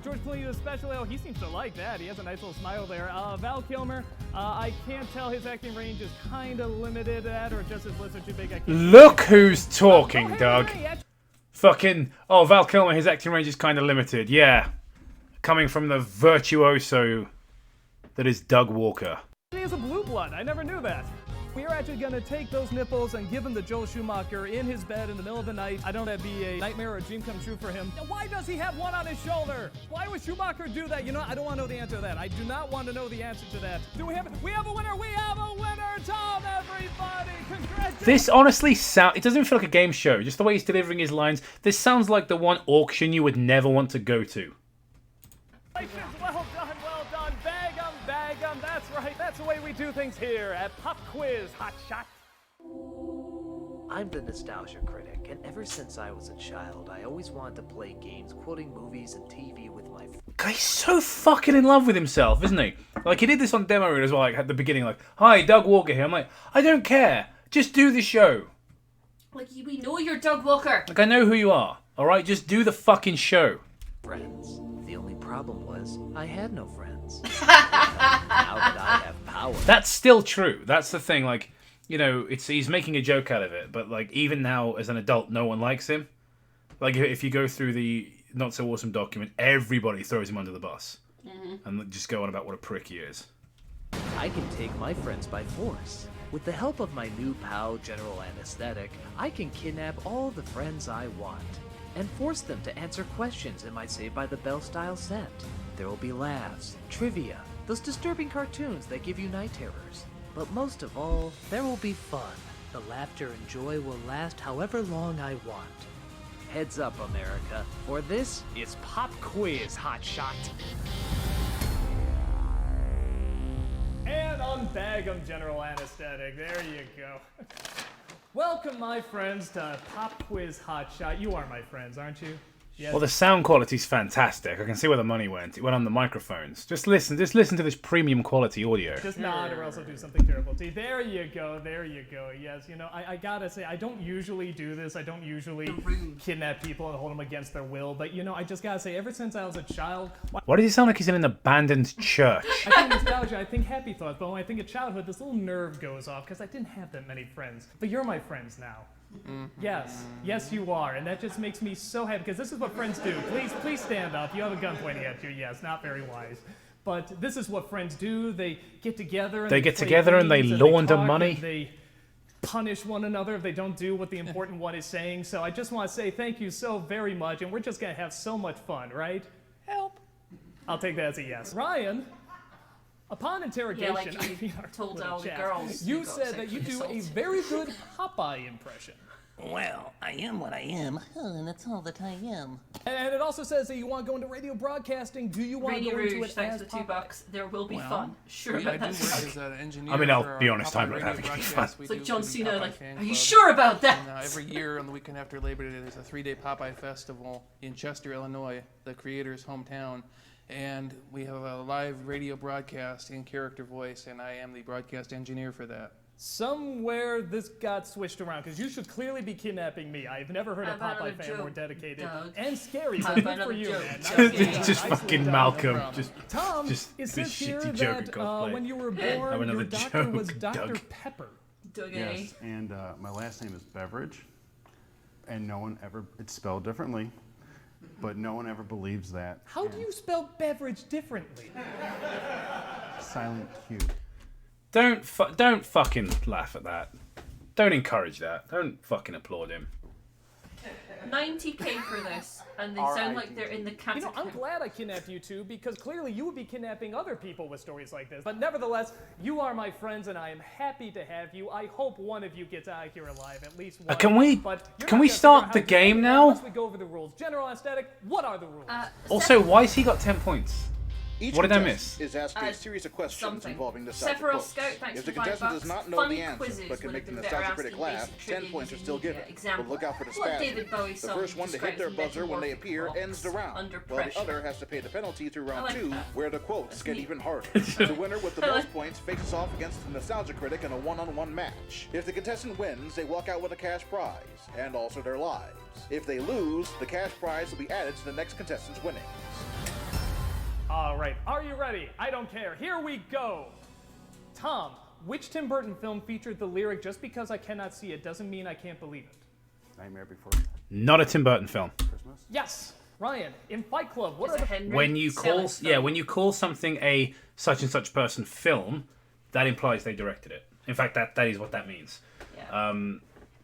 George Clooney especially, he seems to like that. He has a nice little smile there. Val Kilmer, I can't tell, his acting range is kind of limited at, or just his lips are too big. I can't Look who's talking, Doug. Fucking... Oh, Val Kilmer, his acting range is kind of limited. Yeah. Coming from the virtuoso that is Doug Walker. He is a blue blood. I never knew that. We are actually going to take those nipples and give them to Joel Schumacher in his bed in the middle of the night. I don't know if that'd be a nightmare or a dream come true for him. Why does he have one on his shoulder? Why would Schumacher do that? You know, I don't want to know the answer to that. I do not want to know the answer to that. Do we have a winner? We have a winner, Tom, everybody. Congratulations. This honestly it doesn't even feel like a game show. Just the way he's delivering his lines. This sounds like the one auction you would never want to go to. Well done. Bag 'em. That's right. That's the way we do things here at Pop Quiz Hotshot. I'm the nostalgia critic, and ever since I was a child, I always wanted to play games quoting movies and TV with my friends. Guy's so fucking in love with himself, isn't he? Like, he did this on demo reel as well, like, at the beginning, like, hi, Doug Walker here. I'm like, I don't care. Just do the show. Like, we know you're Doug Walker. Like, I know who you are, alright? Just do the fucking show. Friends. The only problem was, I had no friends. Now that I have power. That's still true. That's the thing, like, you know, he's making a joke out of it, but, like, even now, as an adult, no one likes him. Like, if you go through the Not So Awesome document, everybody throws him under the bus. And just go on about what a prick he is. I can take my friends by force. With the help of my new pal, General Anesthetic, I can kidnap all the friends I want and force them to answer questions in my Saved by the Bell style set. There will be laughs, trivia, those disturbing cartoons that give you night terrors. But most of all, there will be fun. The laughter and joy will last however long I want. Heads up, America, for this is Pop Quiz Hotshot. And unbag 'em, General Anesthetic. There you go. Welcome, my friends, to Pop Quiz Hotshot. You are my friends, aren't you? Yes. Well, the sound quality's fantastic. I can see where the money went. It went on the microphones. Just listen to this premium quality audio. Just nod or else I'll do something terrible to you. There you go. Yes, you know, I gotta say, I don't usually do this. I don't usually kidnap people and hold them against their will. But, you know, I just gotta say, ever since I was a child... Why does he sound like he's in an abandoned church? I think nostalgia, I think happy thoughts, but when I think of childhood, this little nerve goes off because I didn't have that many friends. But you're my friends now. Yes, you are, and that just makes me so happy because this is what friends do. Please stand up. You have a gun pointing at you. Yes, not very wise, but this is what friends do. They get together. And they get together and they launder money. They punish one another if they don't do what the important one is saying. So I just want to say thank you so very much, and we're just gonna have so much fun, right? Help. I'll take that as a yes. Ryan. Upon interrogation, like you told all the girls. You said that you do a very good Popeye impression. Well, I am what I am, and that's all that I am. And it also says that you want to go into radio broadcasting. Do you want to go into it thanks as for $2. There will be fun. Sure. I do work as an engineer. I mean, I'll be honest, I'm not having any fun. It's like John Cena, like, are you sure about that? And, every year on the weekend after Labor Day, there's a 3-day Popeye Festival in Chester, Illinois, the creator's hometown. And we have a live radio broadcast in character voice, and I am the broadcast engineer for that. Somewhere this got switched around, because you should clearly be kidnapping me. I've never heard a Popeye fan more dedicated and scary. So good for you, man. Just fucking Malcolm. Tom, it says here that when you were born, your doctor was Dr. Pepper. Yes, and my last name is Beveridge, and no one ever, it's spelled differently. But no one ever believes that. How do you spell beverage differently? Silent Q. Don't fucking laugh at that. Don't encourage that. Don't fucking applaud him. 90k for this, and they sound like they're in the category. You know, I'm glad I kidnapped you two, because clearly you would be kidnapping other people with stories like this. But nevertheless, you are my friends, and I am happy to have you. I hope one of you gets out of here alive, at least one. Can we start the game now? Let's go over the rules. General Anesthetic, what are the rules? Also, why's he got 10 points? What did I miss? Is asked a series of questions involving nostalgia Sephiroth quotes. Scout, thanks If the for $5. contestant does not know Fun the answer, quizzes but can would make the have been better nostalgia critic asking laugh, basic 10 trivia points are using still given. example. But look out for the What spasm. David Bowie The song first one to hit their describes buzzer when they appear metamorphic ends the round, under while the pressure. other has to pay the penalty through round like 2, that. where the quotes get even harder. The winner with the most points faces off against the nostalgia critic in a one-on-one match. If the contestant wins, they walk out with a cash prize, and also their lives. If they lose, the cash prize will be added to the next contestant's winnings. All right, are you ready? I don't care. Here we go. Tom, which Tim Burton film featured the lyric, "Just because I cannot see it doesn't mean I can't believe it"? Nightmare Before Not a Tim Burton film. Christmas? Yes. Ryan, in Fight Club, what are the... When you call something a such and such person film, that implies they directed it. In fact, that is what that means. Yeah.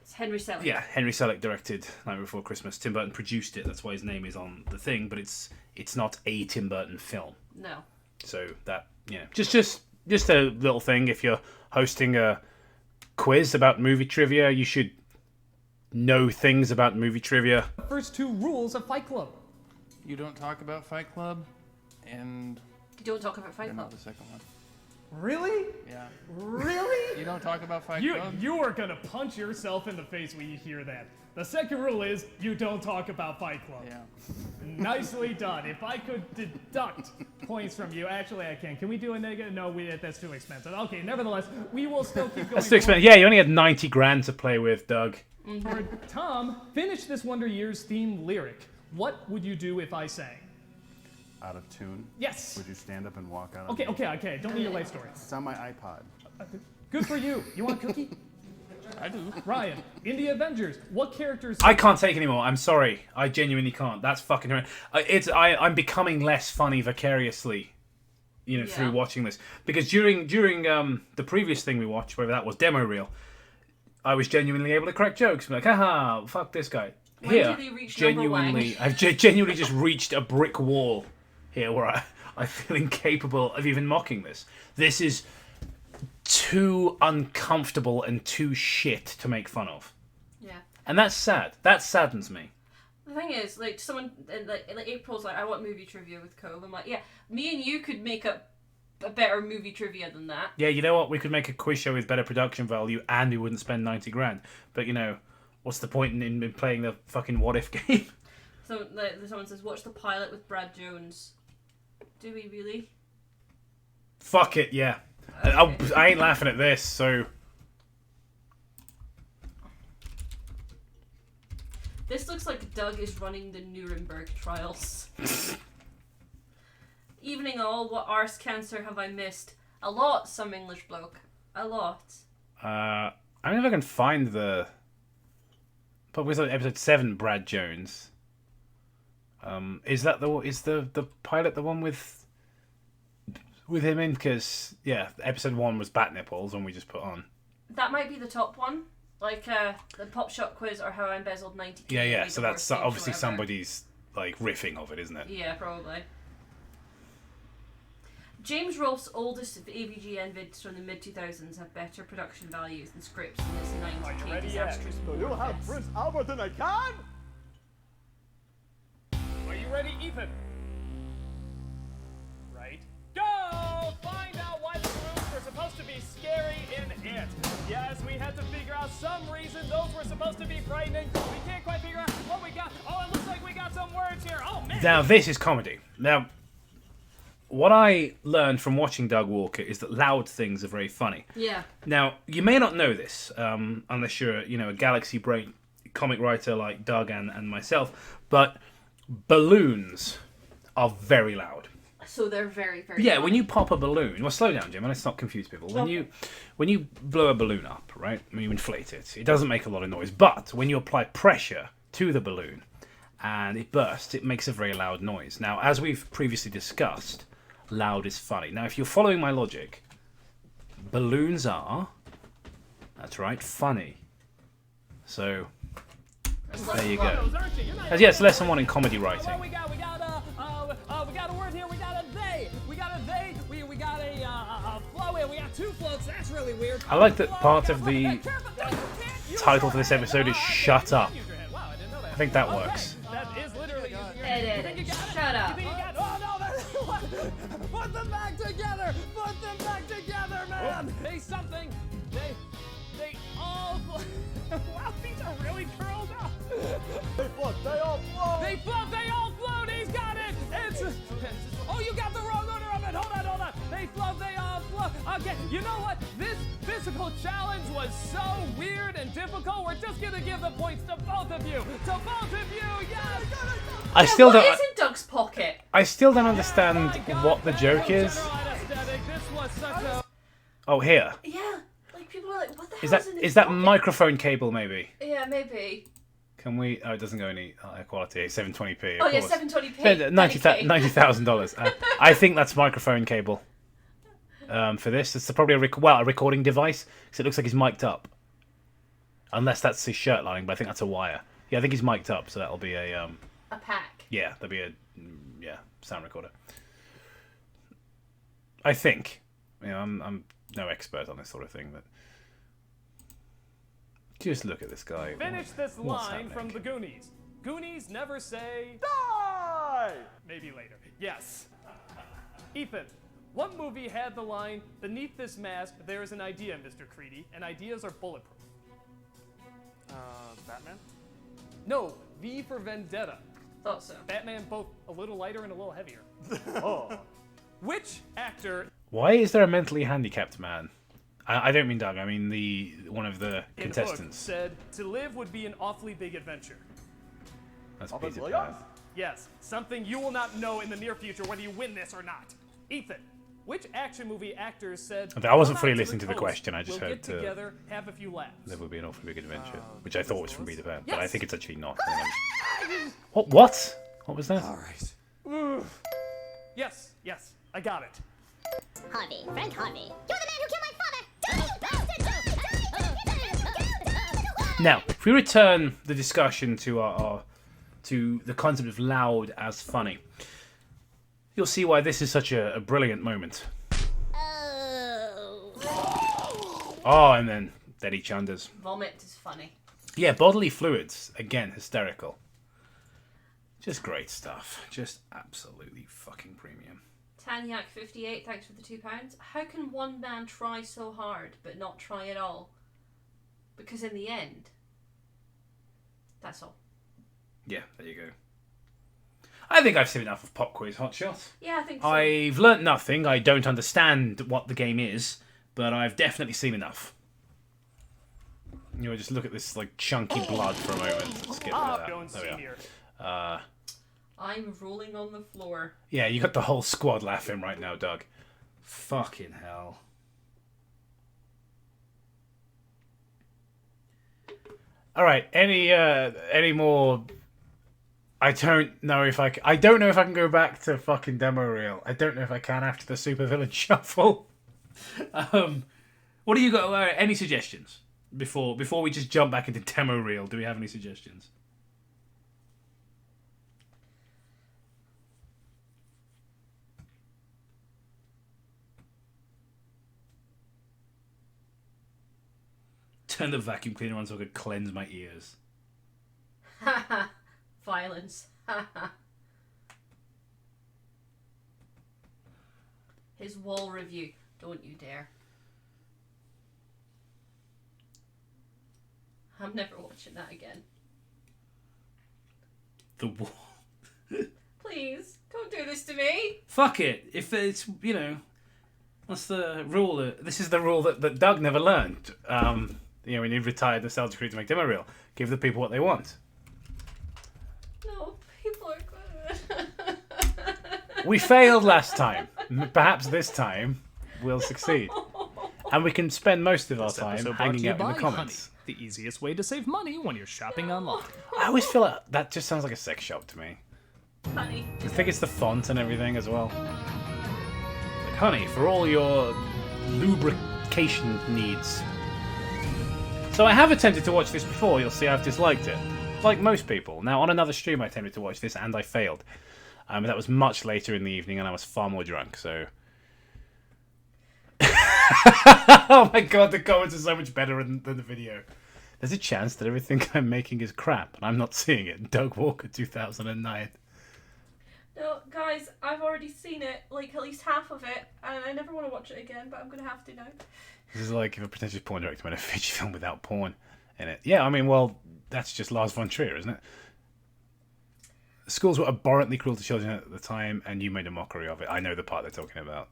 It's Henry Selick. Yeah, Henry Selick directed Nightmare Before Christmas. Tim Burton produced it. That's why his name is on the thing. But it's not a Tim Burton film. No. So that just a little thing. If you're hosting a quiz about movie trivia, you should know things about movie trivia. First 2 rules of Fight Club. You don't talk about Fight Club, and You don't talk about Fight you're Club. not the second one. Really? Yeah. Really? You don't talk about Fight You Club? you are gonna punch yourself in the face when you hear that. The second rule is you don't talk about Fight Club. Yeah. Nicely done. If I could deduct points from you, actually I can. Can we do a negative? No, that's too expensive. Okay, nevertheless, we will still keep going. That's too expensive. Yeah, you only had 90 grand to play with, Doug. For Tom, finish this Wonder Years theme lyric. What would you do if I sang? Out of tune? Yes. Would you stand up and walk out? Okay. Don't need your life story. It's on my iPod. Good for you. You want a cookie? I do. Ryan, in the Avengers, what characters... I can't take anymore. I'm sorry. I genuinely can't. That's fucking horrendous. I'm becoming less funny vicariously, through watching this. Because during the previous thing we watched, whether that was demo reel, I was genuinely able to crack jokes. I'm like, haha, fuck this guy. When Here, did he reach genuinely, I've genuinely just reached a brick wall here where I feel incapable of even mocking this. This is too uncomfortable and too shit to make fun of. Yeah. And that's sad. That saddens me. The thing is, like, someone, like April's like, I want movie trivia with Cove. I'm like, yeah, me and you could make up a better movie trivia than that. Yeah, you know what? We could make a quiz show with better production value and we wouldn't spend 90 grand. But, what's the point in playing the fucking what if game? So, someone says, watch the pilot with Brad Jones. Do we really? Fuck it, yeah. Okay. I ain't laughing at this, so... This looks like Doug is running the Nuremberg trials. Evening all, what arse cancer have I missed? A lot, some English bloke. A lot. I don't know if I can find the... Probably episode 7, Brad Jones. Is the pilot the one with him in? Because, yeah, episode 1 was Bat Nipples, and we just put on. That might be the top one. Like, the Pop Shot Quiz or How I Embezzled 90. Yeah, so that's obviously somebody's, riffing of it, isn't it? Yeah, probably. James Rolfe's oldest AVGN vids from the mid-2000s have better production values than scripts in this 90k disastrous You have Prince Albert in a can? Are you ready, Ethan? Right. Go! Find out why the rooms were supposed to be scary in it. Yes, we had to figure out some reason those were supposed to be frightening. We can't quite figure out what we got. Oh, it looks like we got some words here. Oh, man. Now, this is comedy. Now, what I learned from watching Doug Walker is that loud things are very funny. Yeah. Now, you may not know this, unless you're, a galaxy brain comic writer like Doug and myself, but balloons are very loud. So they're very, very Yeah, loud. when you pop a balloon... Well, slow down, Jim, let's not confuse people. When you blow a balloon up, right, when you inflate it, it doesn't make a lot of noise. But when you apply pressure to the balloon and it bursts, it makes a very loud noise. Now, as we've previously discussed, loud is funny. Now, if you're following my logic, balloons are... That's right, funny. So... There you go. Yes, lesson 1 in comedy writing. Well, we got a word here. We got a they. We got a they. We got a flow in. We got 2 floats. That's really weird. I like that part of the title for this episode is Shut Up. I think that works. That is literally Shut up. Oh no! Put them back together. Put them back together, man. They something. They all. Wow, these are really curled up. They float, they all float. They float, they all float. He's got it. Oh, you got the wrong order of it. Hold on. They float, they all float. Okay, you know what? This physical challenge was so weird and difficult. We're just gonna give the points to both of you. Yes. I still don't. What is in Doug's pocket? I still don't understand what the joke is. Oh, here. Yeah. Like people are like, what the hell Is that in this is that pocket? microphone cable maybe? Yeah, maybe. Can we? Oh, it doesn't go any higher quality. 720p. Oh yeah, 720p. $90,000. I think that's microphone cable. for this. It's probably a recording device, because it looks like he's mic'd up. Unless that's his shirt lining, but I think that's a wire. Yeah, I think he's mic'd up, so that'll be a pack. Yeah, that'll be a sound recorder. I think. You know, I'm no expert on this sort of thing, but just look at this guy. Finish this What's line happening? from the Goonies. Goonies never say die. Maybe later. Yes. Ethan, what movie had the line, "Beneath this mask, there is an idea, Mr. Creedy, and ideas are bulletproof"? Batman? No, V for Vendetta. Thought so. Batman both a little lighter and a little heavier. Oh. Which actor... Why is there a mentally handicapped man? I don't mean Doug, I mean one of the in contestants. Hook said, "To live would be an awfully big adventure"? That's Peter Pan. Yes, something you will not know in the near future whether you win this or not. Ethan, which action movie actors said... I wasn't "Come fully out listening to the coast, question, I just we'll heard get together, have a few laughs." There would be an awfully big adventure, which I thought was from Peter Pan, but I Yes. think it's actually not. What? What was that? All right. Yes, I got it. Harvey, Frank Harvey, you're the man who killed my father! Die, you bastard! Now, if we return the discussion to to the concept of loud as funny, you'll see why this is such a brilliant moment. Oh, and then Daddy Chandas. Vomit is funny. Yeah, bodily fluids, again, hysterical. Just great stuff. Just absolutely fucking premium. Tanyak58, thanks for the £2. How can one man try so hard but not try at all? Because in the end, that's all. Yeah, there you go. I think I've seen enough of Pop Quiz Hotshot. Yeah, I think so. I've learnt nothing. I don't understand what the game is, but I've definitely seen enough. You know, just look at this like chunky blood for a moment. Let's get rid of that. There we are. I'm rolling on the floor. Yeah, you got the whole squad laughing right now, Doug. Fucking hell. All right, any more? I don't know if I can go back to fucking demo reel. I don't know if I can after the Supervillain Shuffle. What do you got? Any suggestions before we just jump back into demo reel? Do we have any suggestions? Turn the vacuum cleaner on so I could cleanse my ears. Haha. Violence. Haha. His wall review. Don't you dare. I'm never watching that again. The wall. Please, don't do this to me. Fuck it. If it's, you know, what's the rule? This is the rule that Doug never learned. You know, when he retired the Celtic Creed to make demo reel. Give the people what they want. No, people are good. We failed last time. Perhaps this time we'll succeed. And we can spend most of our time hanging out in the comments. Honey, the easiest way to save money when you're shopping online. I always feel like that just sounds like a sex shop to me. Honey. I think it's the font and everything as well. Like, honey, for all your lubrication needs. So I have attempted to watch this before. You'll see I've disliked it. Like most people. Now, on another stream I attempted to watch this and I failed. That was much later in the evening and I was far more drunk, so... Oh my god, the comments are so much better than the video. There's a chance that everything I'm making is crap and I'm not seeing it. Doug Walker 2009. No, guys, I've already seen it, like at least half of it, and I never want to watch it again, but I'm going to have to now. This is like if a pretentious porn director made a feature film without porn in it. Yeah, I mean, well, that's just Lars von Trier, isn't it? Schools were abhorrently cruel to children at the time, and you made a mockery of it. I know the part they're talking about.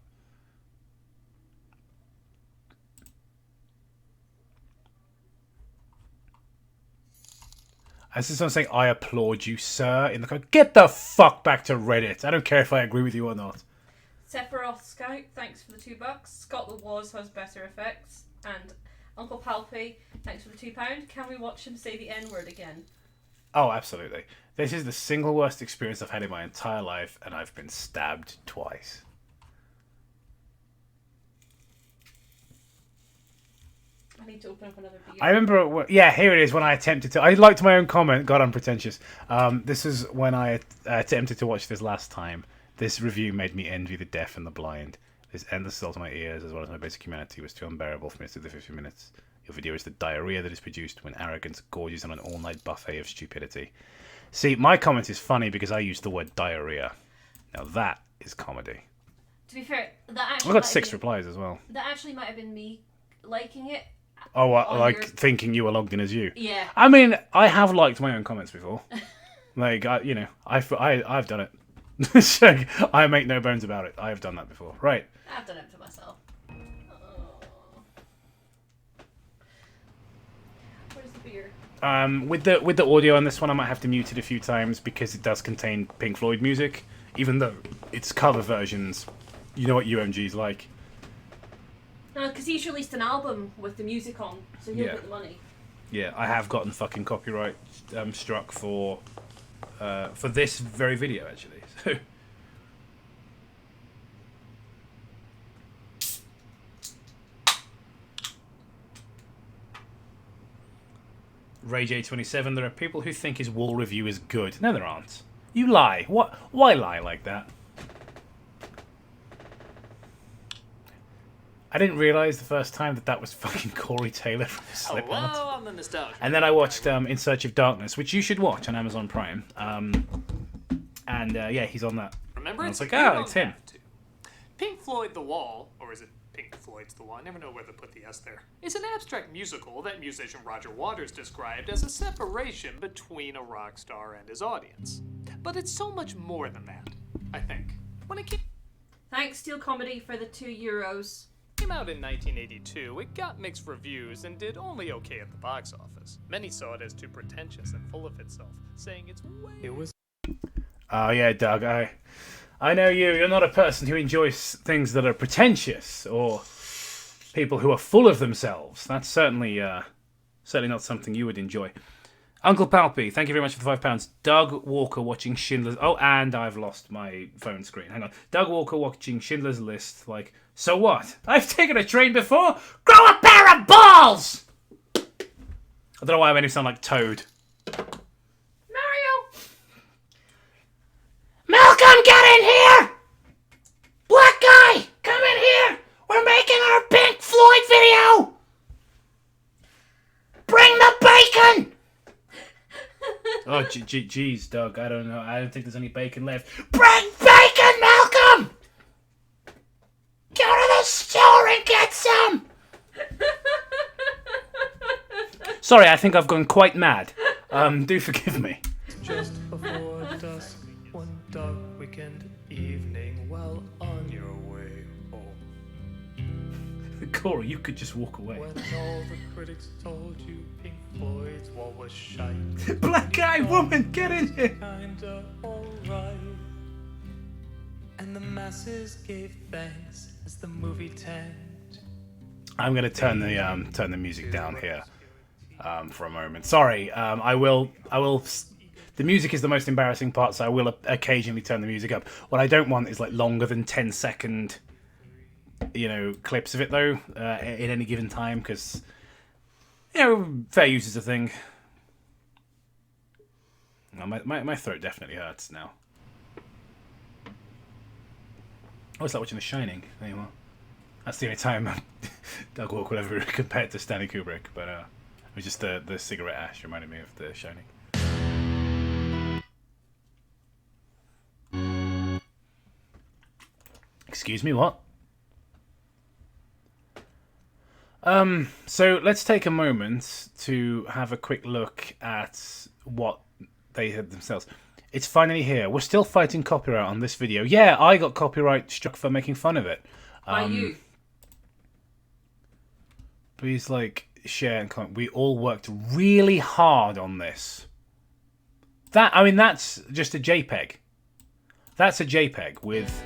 This is someone saying, I applaud you, sir, in the code. Get the fuck back to Reddit. I don't care if I agree with you or not. Sephiroth Scout, thanks for the $2. Scott the Waz has better effects. And Uncle Palpy, thanks for the £2. Can we watch him say the N-word again? Oh, absolutely. This is the single worst experience I've had in my entire life, and I've been stabbed twice. I need to open up another beer. I remember, yeah, here it is when I attempted to. I liked my own comment. God, I'm pretentious. This is when I attempted to watch this last time. This review made me envy the deaf and the blind. This endless assault on my ears, as well as my basic humanity, was too unbearable for me to the 50 minutes. Your video is the diarrhea that is produced when arrogance gorges on an all-night buffet of stupidity. See, my comment is funny because I used the word diarrhea. Now that is comedy. To be fair, that actually I got 6 replies as well. That actually might have been me liking it. Oh, like thinking you were logged in as you. Yeah. I mean, I have liked my own comments before. Like, I've done it. So, I make no bones about it. I have done that before. Right. I've done it for myself. Where's the beer? With the audio on this one, I might have to mute it a few times because it does contain Pink Floyd music, even though it's cover versions. You know what UMG's like. No, because he's released an album with the music on, so he'll get the money. Yeah, I have gotten fucking copyright struck for this very video, actually. So. Ray J27, there are people who think his wall review is good. No, there aren't. You lie. What? Why lie like that? I didn't realise the first time that was fucking Corey Taylor from Slipknot. Hello, I'm the nostalgia. And then I watched In Search of Darkness, which you should watch on Amazon Prime. Yeah, he's on that. Remember, and I was like, oh, it's him. Pink Floyd The Wall, or is it Pink Floyd's The Wall? I never know where to put the S there. It's an abstract musical that musician Roger Waters described as a separation between a rock star and his audience. But it's so much more than that, I think. When it came... Thanks, Steel Comedy, for the €2. Came out in 1982, it got mixed reviews and did only okay at the box office. Many saw it as too pretentious and full of itself, saying it's way... It was... Oh yeah, Doug, I know you. You're not a person who enjoys things that are pretentious or people who are full of themselves. That's certainly not something you would enjoy. Uncle Palpy, thank you very much for the £5. Doug Walker watching Schindler's... Oh, and I've lost my phone screen. Hang on. Doug Walker watching Schindler's List. Like, so what? I've taken a train before. Grow a pair of balls! I don't know why I made him sound like Toad. Malcolm, get in here! Black guy, come in here! We're making our Pink Floyd video! Bring the bacon! Oh, jeez, Doug, I don't know. I don't think there's any bacon left. Bring bacon, Malcolm! Go to the store and get some! Sorry, I think I've gone quite mad. Do forgive me. Just before dusk. One dark weekend evening while on your way home. Corey, you could just walk away. When all the critics told you Pink Floyd's wall was shite. Black guy, woman, get in here! Kinda alright. And the masses gave thanks as the movie tanked. I'm gonna turn the music down here for a moment. Sorry, I will. The music is the most embarrassing part, so I will occasionally turn the music up. What I don't want is like longer than 10-second, clips of it though, in any given time, because fair use is a thing. My throat definitely hurts now. Oh, it's like watching The Shining. There you are. That's the only time Doug Walker will ever be compared to Stanley Kubrick, but it was just the cigarette ash reminded me of The Shining. Excuse me, what? So let's take a moment to have a quick look at what they had themselves. It's finally here. We're still fighting copyright on this video. Yeah, I got copyright struck for making fun of it. By you. Please, share and comment. We all worked really hard on this. That's just a JPEG. That's a JPEG with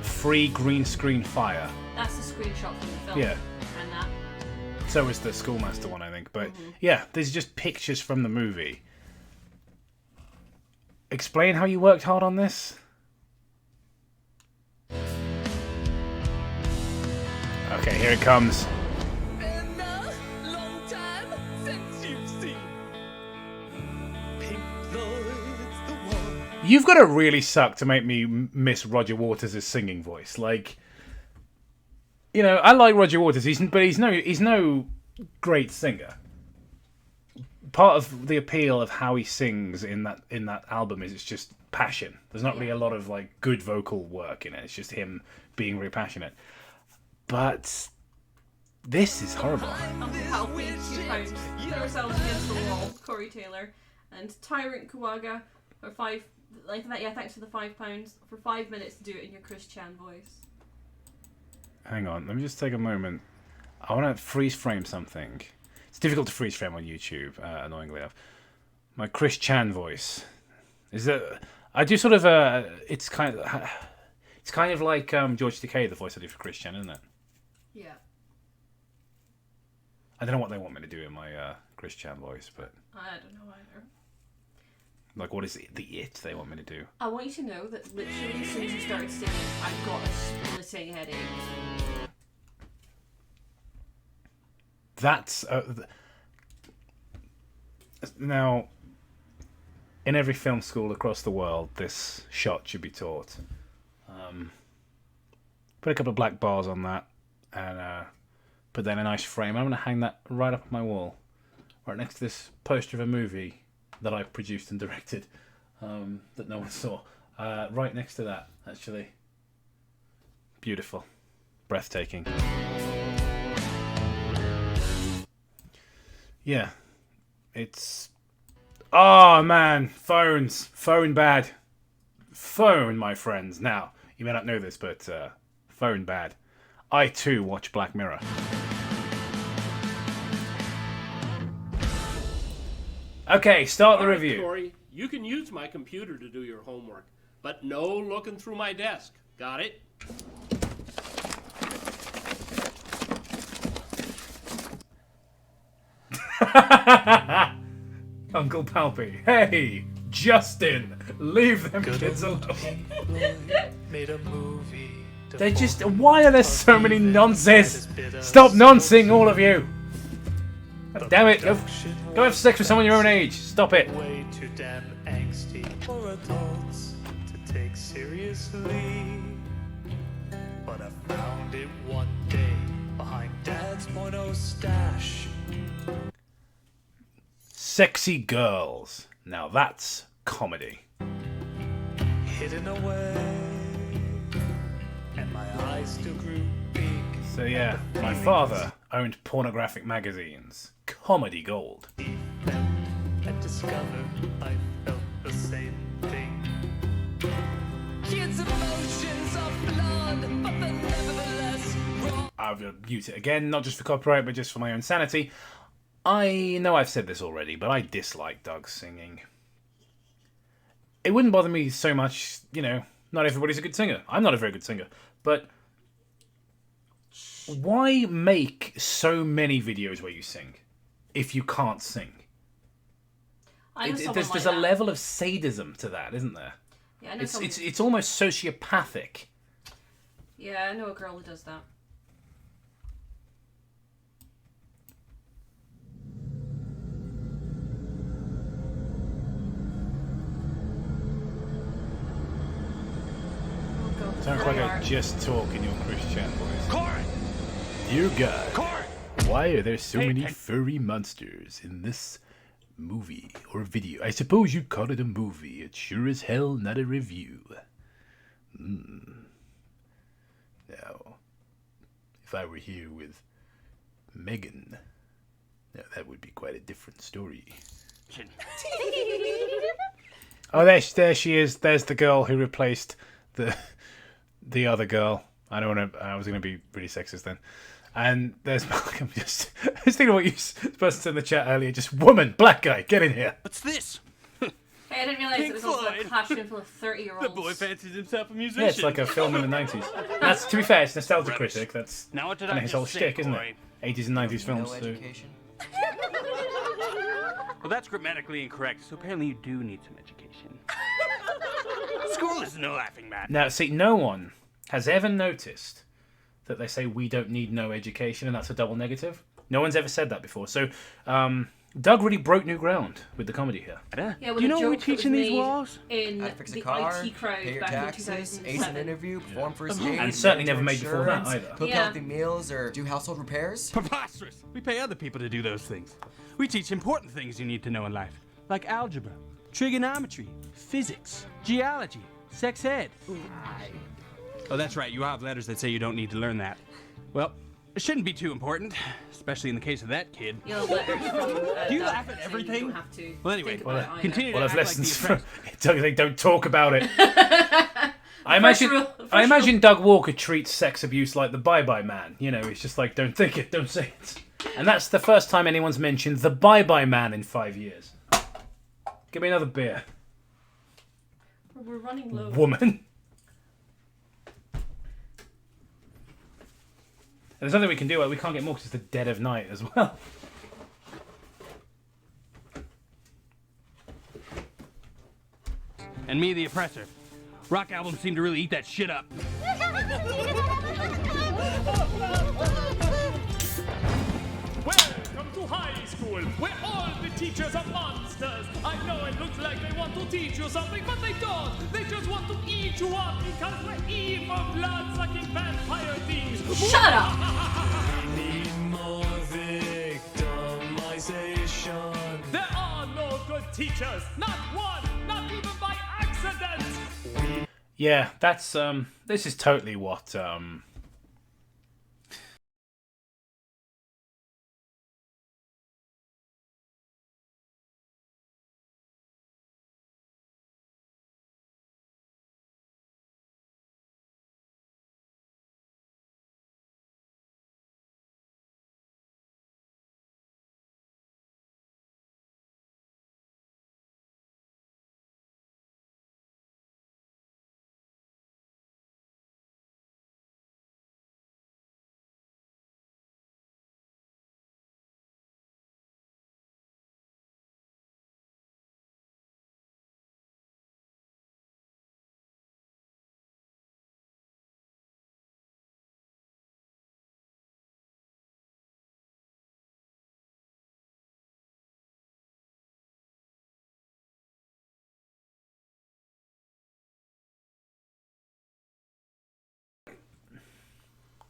free green screen fire. That's a screenshot from the film. Yeah. And that. So is the Schoolmaster one, I think. But yeah, there's just pictures from the movie. Explain how you worked hard on this. Okay, here it comes. And You've got to really suck to make me miss Roger Waters' singing voice. Like, you know, I like Roger Waters, but he's no great singer. Part of the appeal of how he sings in that album is it's just passion. There's not really a lot of like good vocal work in it. It's just him being very passionate. But this is horrible. I'll pay £2. Throw yourselves against the wall, Corey Taylor, and Tyrant Kuwaga for £5. Like that, yeah. Thanks for the £5 for 5 minutes to do it in your Chris Chan voice. Hang on, let me just take a moment. I want to freeze frame something. It's difficult to freeze frame on YouTube, annoyingly enough. My Chris Chan voice is that I do sort of it's kind of like George Takei, the voice I do for Chris Chan, isn't it? Yeah. I don't know what they want me to do in my Chris Chan voice, but I don't know either. Like, what is it they want me to do? I want you to know that literally as soon as you started singing, I've got a splitting headache. That's now in every film school across the world, this shot should be taught. Put a couple of black bars on that, and put that in a nice frame. I'm going to hang that right up on my wall, right next to this poster of a movie that I produced and directed, that no one saw. Right next to that, actually. Beautiful. Breathtaking. Yeah. It's... Oh, man. Phones. Phone bad. Phone, my friends. Now, you may not know this, but phone bad. I, too, watch Black Mirror. Okay, start the review. Corey, you can use my computer to do your homework, but no looking through my desk. Got it? Uncle Palpy. Hey, Justin, leave them kids alone. Made a movie. They just... Why are there so many nonsense? Stop nonsing, all of you. God damn it. Go have sex with someone your own age. Stop it. Way too damn angsty for adults to take seriously. But I found it one day behind Dad's porno stash. Sexy girls. Now that's comedy. Hidden away, and my eyes still grew big. So yeah, my father owned pornographic magazines. Comedy gold. And discovered I felt the same thing. Kids' emotions are flawed, but they're nevertheless wrong. I'll mute it again, not just for copyright, but just for my own sanity. I know I've said this already, but I dislike Doug's singing. It wouldn't bother me so much, you know, not everybody's a good singer. I'm not a very good singer, but why make so many videos where you sing if you can't sing? There's a level of sadism to that, isn't there? Yeah, I know it's almost sociopathic. Yeah, I know a girl who does that. Sounds like I just talk in your Christian voice. Corey! Dear God, Corey! Why are there so many furry monsters in this movie or video? I suppose you'd call it a movie. It's sure as hell not a review. Now, if I were here with Megan, now that would be quite a different story. Oh, there she is. There's the girl who replaced the other girl. I was going to be really sexist then. And there's I was thinking of what you supposed to say in the chat earlier. Just woman, black guy, get in here. What's this? Hey, I didn't realise it was also a classroom full of 30-years-olds. The boy fancies himself a musician. Yeah, it's like a film in the 90s. That's, to be fair, it's Nostalgia Critic. That's now what did kind I of his just whole say, shtick, isn't Corey? it? 80s and 90s films. No So. education. Well, that's grammatically incorrect, so apparently you do need some education. School is no laughing matter. Now, see, no one has ever noticed that they say we don't need no education, and that's a double negative. No one's ever said that before. So, Doug really broke new ground with the comedy here. Yeah, Do you know what we teach in these walls? In How to fix a the car, IT crowd pay your back taxes, in ace an 2007. interview, perform first aid, And certainly never manage made before that insurance, either. cook Yeah. healthy meals, or do household repairs. Preposterous! We pay other people to do those things. We teach important things you need to know in life, like algebra, trigonometry, physics, geology, sex ed. Oh, that's right, you have letters that say you don't need to learn that. Well, it shouldn't be too important, especially in the case of that kid. You know, letters from, Do you Doug laugh at saying everything? You don't have to Well, anyway, think about it either. continue to Well, I've act like lessons these from friends. Doug. They don't talk about it. I imagine Doug Walker treats sex abuse like the Bye Bye Man. You know, it's just like, don't think it, don't say it. And that's the first time anyone's mentioned the Bye Bye Man in 5 years. Give me another beer, We're running low. woman. There's nothing we can do. We can't get more because it's the dead of night as well. And me, the oppressor. Rock albums seem to really eat that shit up. Welcome to high school, where all the teachers are monsters. I know it looks like they want to teach you something, but they don't. They just want to eat you up because we're evil, blood-sucking vampire things. Shut up! We need more victimization. There are no good teachers. Not one. Not even by accident. Yeah, that's this is totally what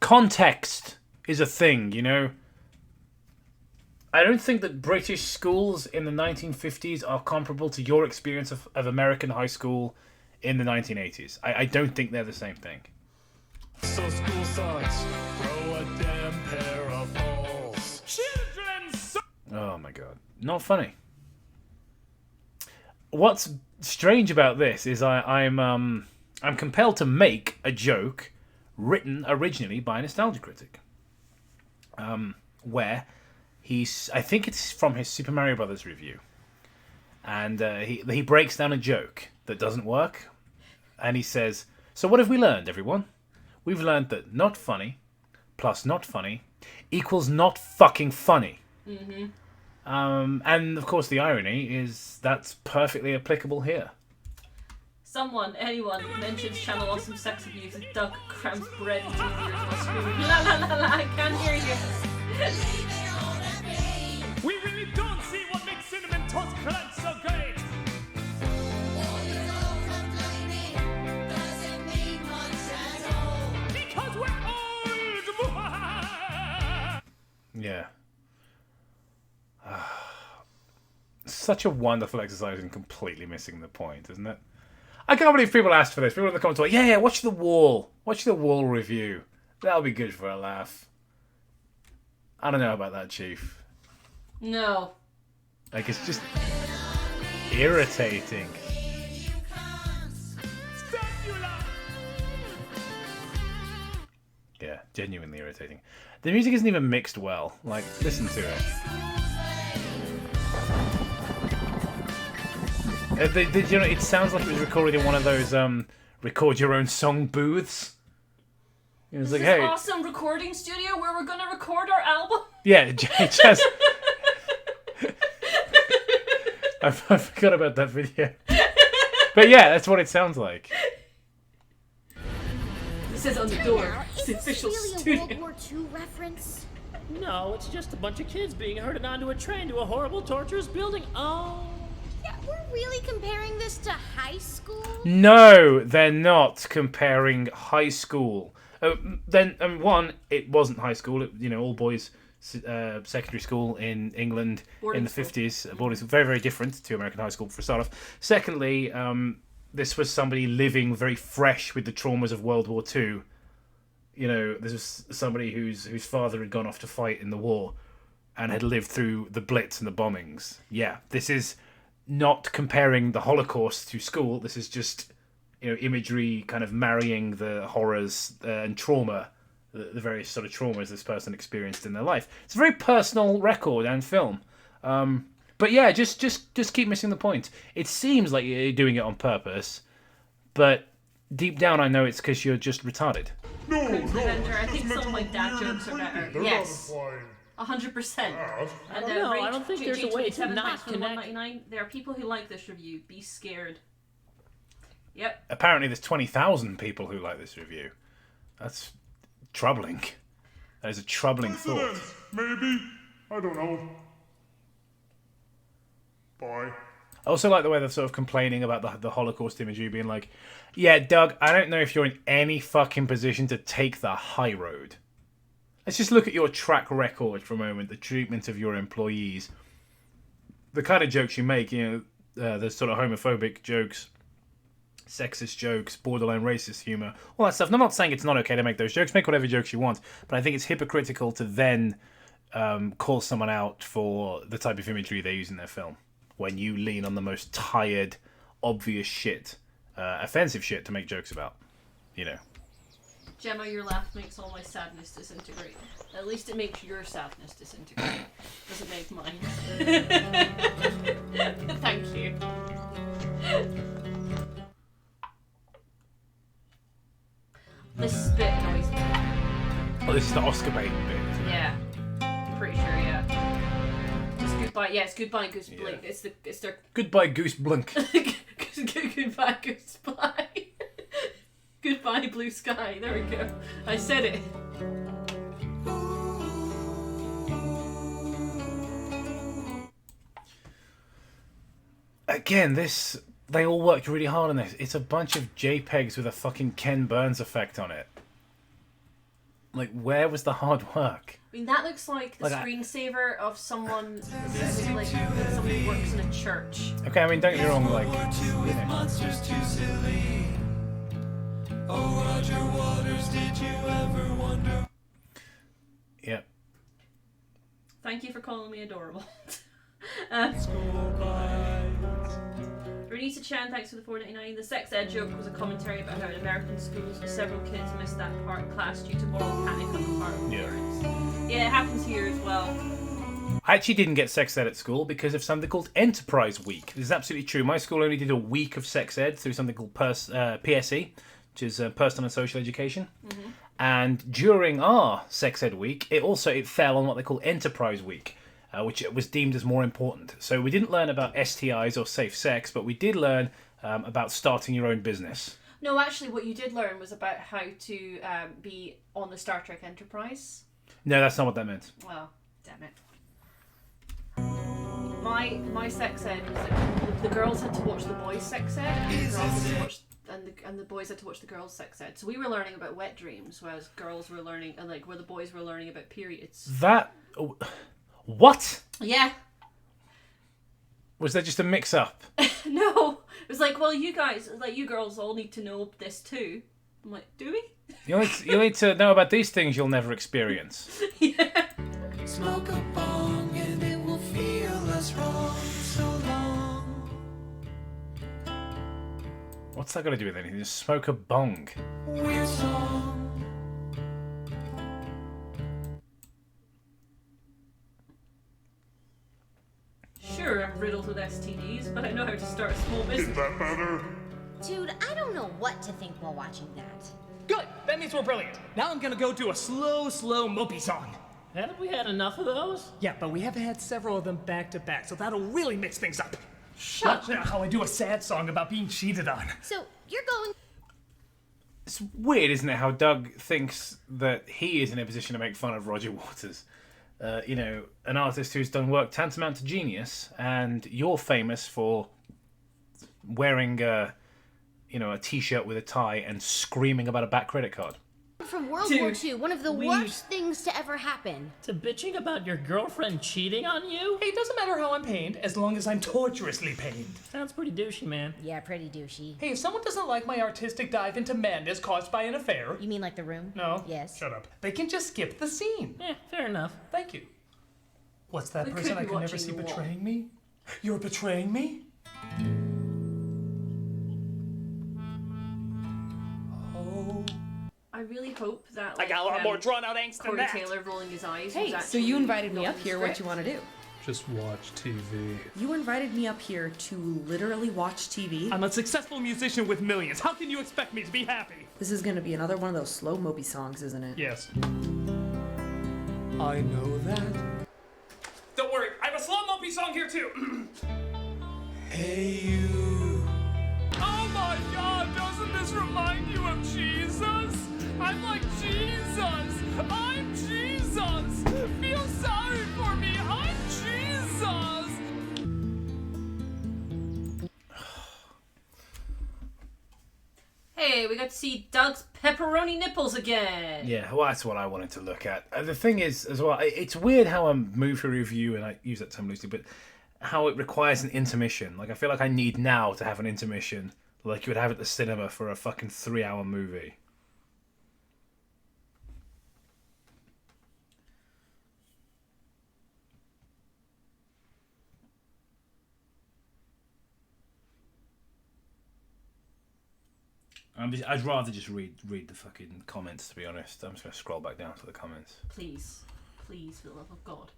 context is a thing, you know. I don't think that British schools in the 1950s are comparable to your experience of American high school in the 1980s. I don't think they're the same thing. So school sucks. Grow a damn pair of balls. Children suck. Oh my god. Not funny. What's strange about this is I'm compelled to make a joke written originally by a nostalgia critic. Where I think it's from his Super Mario Brothers review. And he breaks down a joke that doesn't work. And he says, so what have we learned, everyone? We've learned that not funny plus not funny equals not fucking funny. Mm-hmm. And of course the irony is that's perfectly applicable here. Anyone mentions Channel Awesome sex abuse, and Doug crams bread into his ears while screaming, la la la la, I can't hear you. We really don't see what makes Cinnamon Toast Crunch so great. Because we're old. Yeah. Such a wonderful exercise in completely missing the point, isn't it? I can't believe people asked for this. People in the comments were like, yeah, watch The Wall. Watch The Wall review. That'll be good for a laugh. I don't know about that, Chief. No. Like, it's just irritating. Yeah, genuinely irritating. The music isn't even mixed well. Like, listen to it. You know, it sounds like it was recorded in one of those record your own song booths. It was This like, is hey, awesome recording studio where we're gonna record our album. yeah, just. I forgot about that video. But yeah, that's what it sounds like. It says on the door, it's the official Really a studio. World War II reference? No, it's just a bunch of kids being herded onto a train to a horrible, torturous building. Oh. Yeah, we're really comparing this to high school? No, they're not comparing high school. Then, one, it wasn't high school. It, all boys secondary school in England in the 50s. Boarding school, very, very different to American high school for a start off. Secondly, this was somebody living very fresh with the traumas of World War II. This was somebody whose father had gone off to fight in the war and had lived through the Blitz and the bombings. Yeah, this is not comparing the Holocaust to school. This is just, imagery kind of marrying the horrors and trauma, the various sort of traumas this person experienced in their life. It's a very personal record and film. But yeah, just keep missing the point. It seems like you're doing it on purpose, but deep down I know it's because you're just retarded. No, I think some of my dad jokes are better. Yes. 100%. And No, I don't think there's a way to not connect. $1.99. There are people who like this review. Be scared. Yep. Apparently there's 20,000 people who like this review. That's troubling. That is a troubling thought. Maybe. I don't know. Bye. I also like the way they're sort of complaining about the Holocaust imagery, being like, yeah, Doug, I don't know if you're in any fucking position to take the high road. Let's just look at your track record for a moment, the treatment of your employees. The kind of jokes you make, the sort of homophobic jokes, sexist jokes, borderline racist humour, all that stuff. And I'm not saying it's not okay to make those jokes. Make whatever jokes you want. But I think it's hypocritical to then call someone out for the type of imagery they use in their film. When you lean on the most tired, obvious shit, offensive shit to make jokes about. Gemma, your laugh makes all my sadness disintegrate. At least it makes your sadness disintegrate. Doesn't make mine. Thank you. This bit annoys me. Oh, this is the Oscar bait bit, isn't it? Yeah. Pretty sure, yeah. It's goodbye. Yeah, it's goodbye Goose Blink. It's their Goodbye Goose Blink. Goodbye Goose Bye. Goodbye Blue Sky. There we go. I said it. Again, they all worked really hard on this. It's a bunch of JPEGs with a fucking Ken Burns effect on it. Like, where was the hard work? I mean, that looks like the screensaver of someone who like somebody who works in a church. Okay, I mean, don't get me wrong, like, Monsters too silly. Oh, Roger Waters, did you ever wonder? Yep. Thank you for calling me adorable. Renita Chan, thanks for the $4.99. The sex ed joke was a commentary about how in American schools several kids missed that part of class due to moral panic on the part of parents. Yeah, it happens here as well. I actually didn't get sex ed at school because of something called Enterprise Week. This is absolutely true. My school only did a week of sex ed through something called PSE, which is Personal and Social Education. Mm-hmm. And during our sex ed week, it fell on what they call Enterprise Week, which was deemed as more important. So we didn't learn about STIs or safe sex, but we did learn about starting your own business. No, actually, what you did learn was about how to be on the Star Trek Enterprise. No, that's not what that meant. Well, damn it. My sex ed was like the girls had to watch the boys' sex ed, and the girls had to watch, and the boys had to watch the girls' sex ed. So we were learning about wet dreams, whereas girls were learning, and where the boys were learning about periods. That what? Yeah. Was that just a mix-up? No, it was like, well, you guys, you girls, all need to know this too. I'm like, do we? You'll need to know about these things you'll never experience. Yeah. Smoke a bong and it will feel less wrong so long. What's that got to do with anything? Just smoke a bong. Weird song. Sure, I'm riddled with STDs, but I know how to start a small business. Is that better? Dude, I don't know what to think while watching that. Good! That means we're brilliant. Now I'm gonna go do a slow mopey song. Haven't we had enough of those? Yeah, but we have had several of them back to back, so that'll really mix things up. Shut up! How I do a sad song about being cheated on. So, you're going... It's weird, isn't it, how Doug thinks that he is in a position to make fun of Roger Waters. an artist who's done work tantamount to genius, and you're famous for wearing a t-shirt with a tie and screaming about a back credit card. From World War II, one of the worst things to ever happen. To bitching about your girlfriend cheating on you? Hey, it doesn't matter how I'm pained, as long as I'm torturously pained. Sounds pretty douchey, man. Yeah, pretty douchey. Hey, if someone doesn't like my artistic dive into madness caused by an affair... You mean like The Room? No. Yes. Shut up. They can just skip the scene. Yeah, fair enough. Thank you. What's that person I can never see betraying me? You're betraying me? I really hope that I got a lot more drawn-out angst than Corey that. Taylor rolling his eyes. Hey, was so you actually invited me not up in here. the What script. you want to do? Just watch TV. You invited me up here to literally watch TV? I'm a successful musician with millions. How can you expect me to be happy? This is gonna be another one of those slow mopey songs, isn't it? Yes. I know that. Don't worry, I have a slow mopey song here too. Hey you. Oh my God, doesn't this remind you of Jesus? I'm like Jesus. I'm Jesus. Feel sorry for me. I'm Jesus. Hey, we got to see Doug's pepperoni nipples again. Yeah, well, that's what I wanted to look at. The thing is, as well, it's weird how a movie review, and I use that term loosely, but how it requires an intermission. Like, I feel like I need now to have an intermission, like you would have at the cinema for a fucking 3-hour movie. I'd rather just read the fucking comments, to be honest. I'm just going to scroll back down to the comments. Please, for the love of God.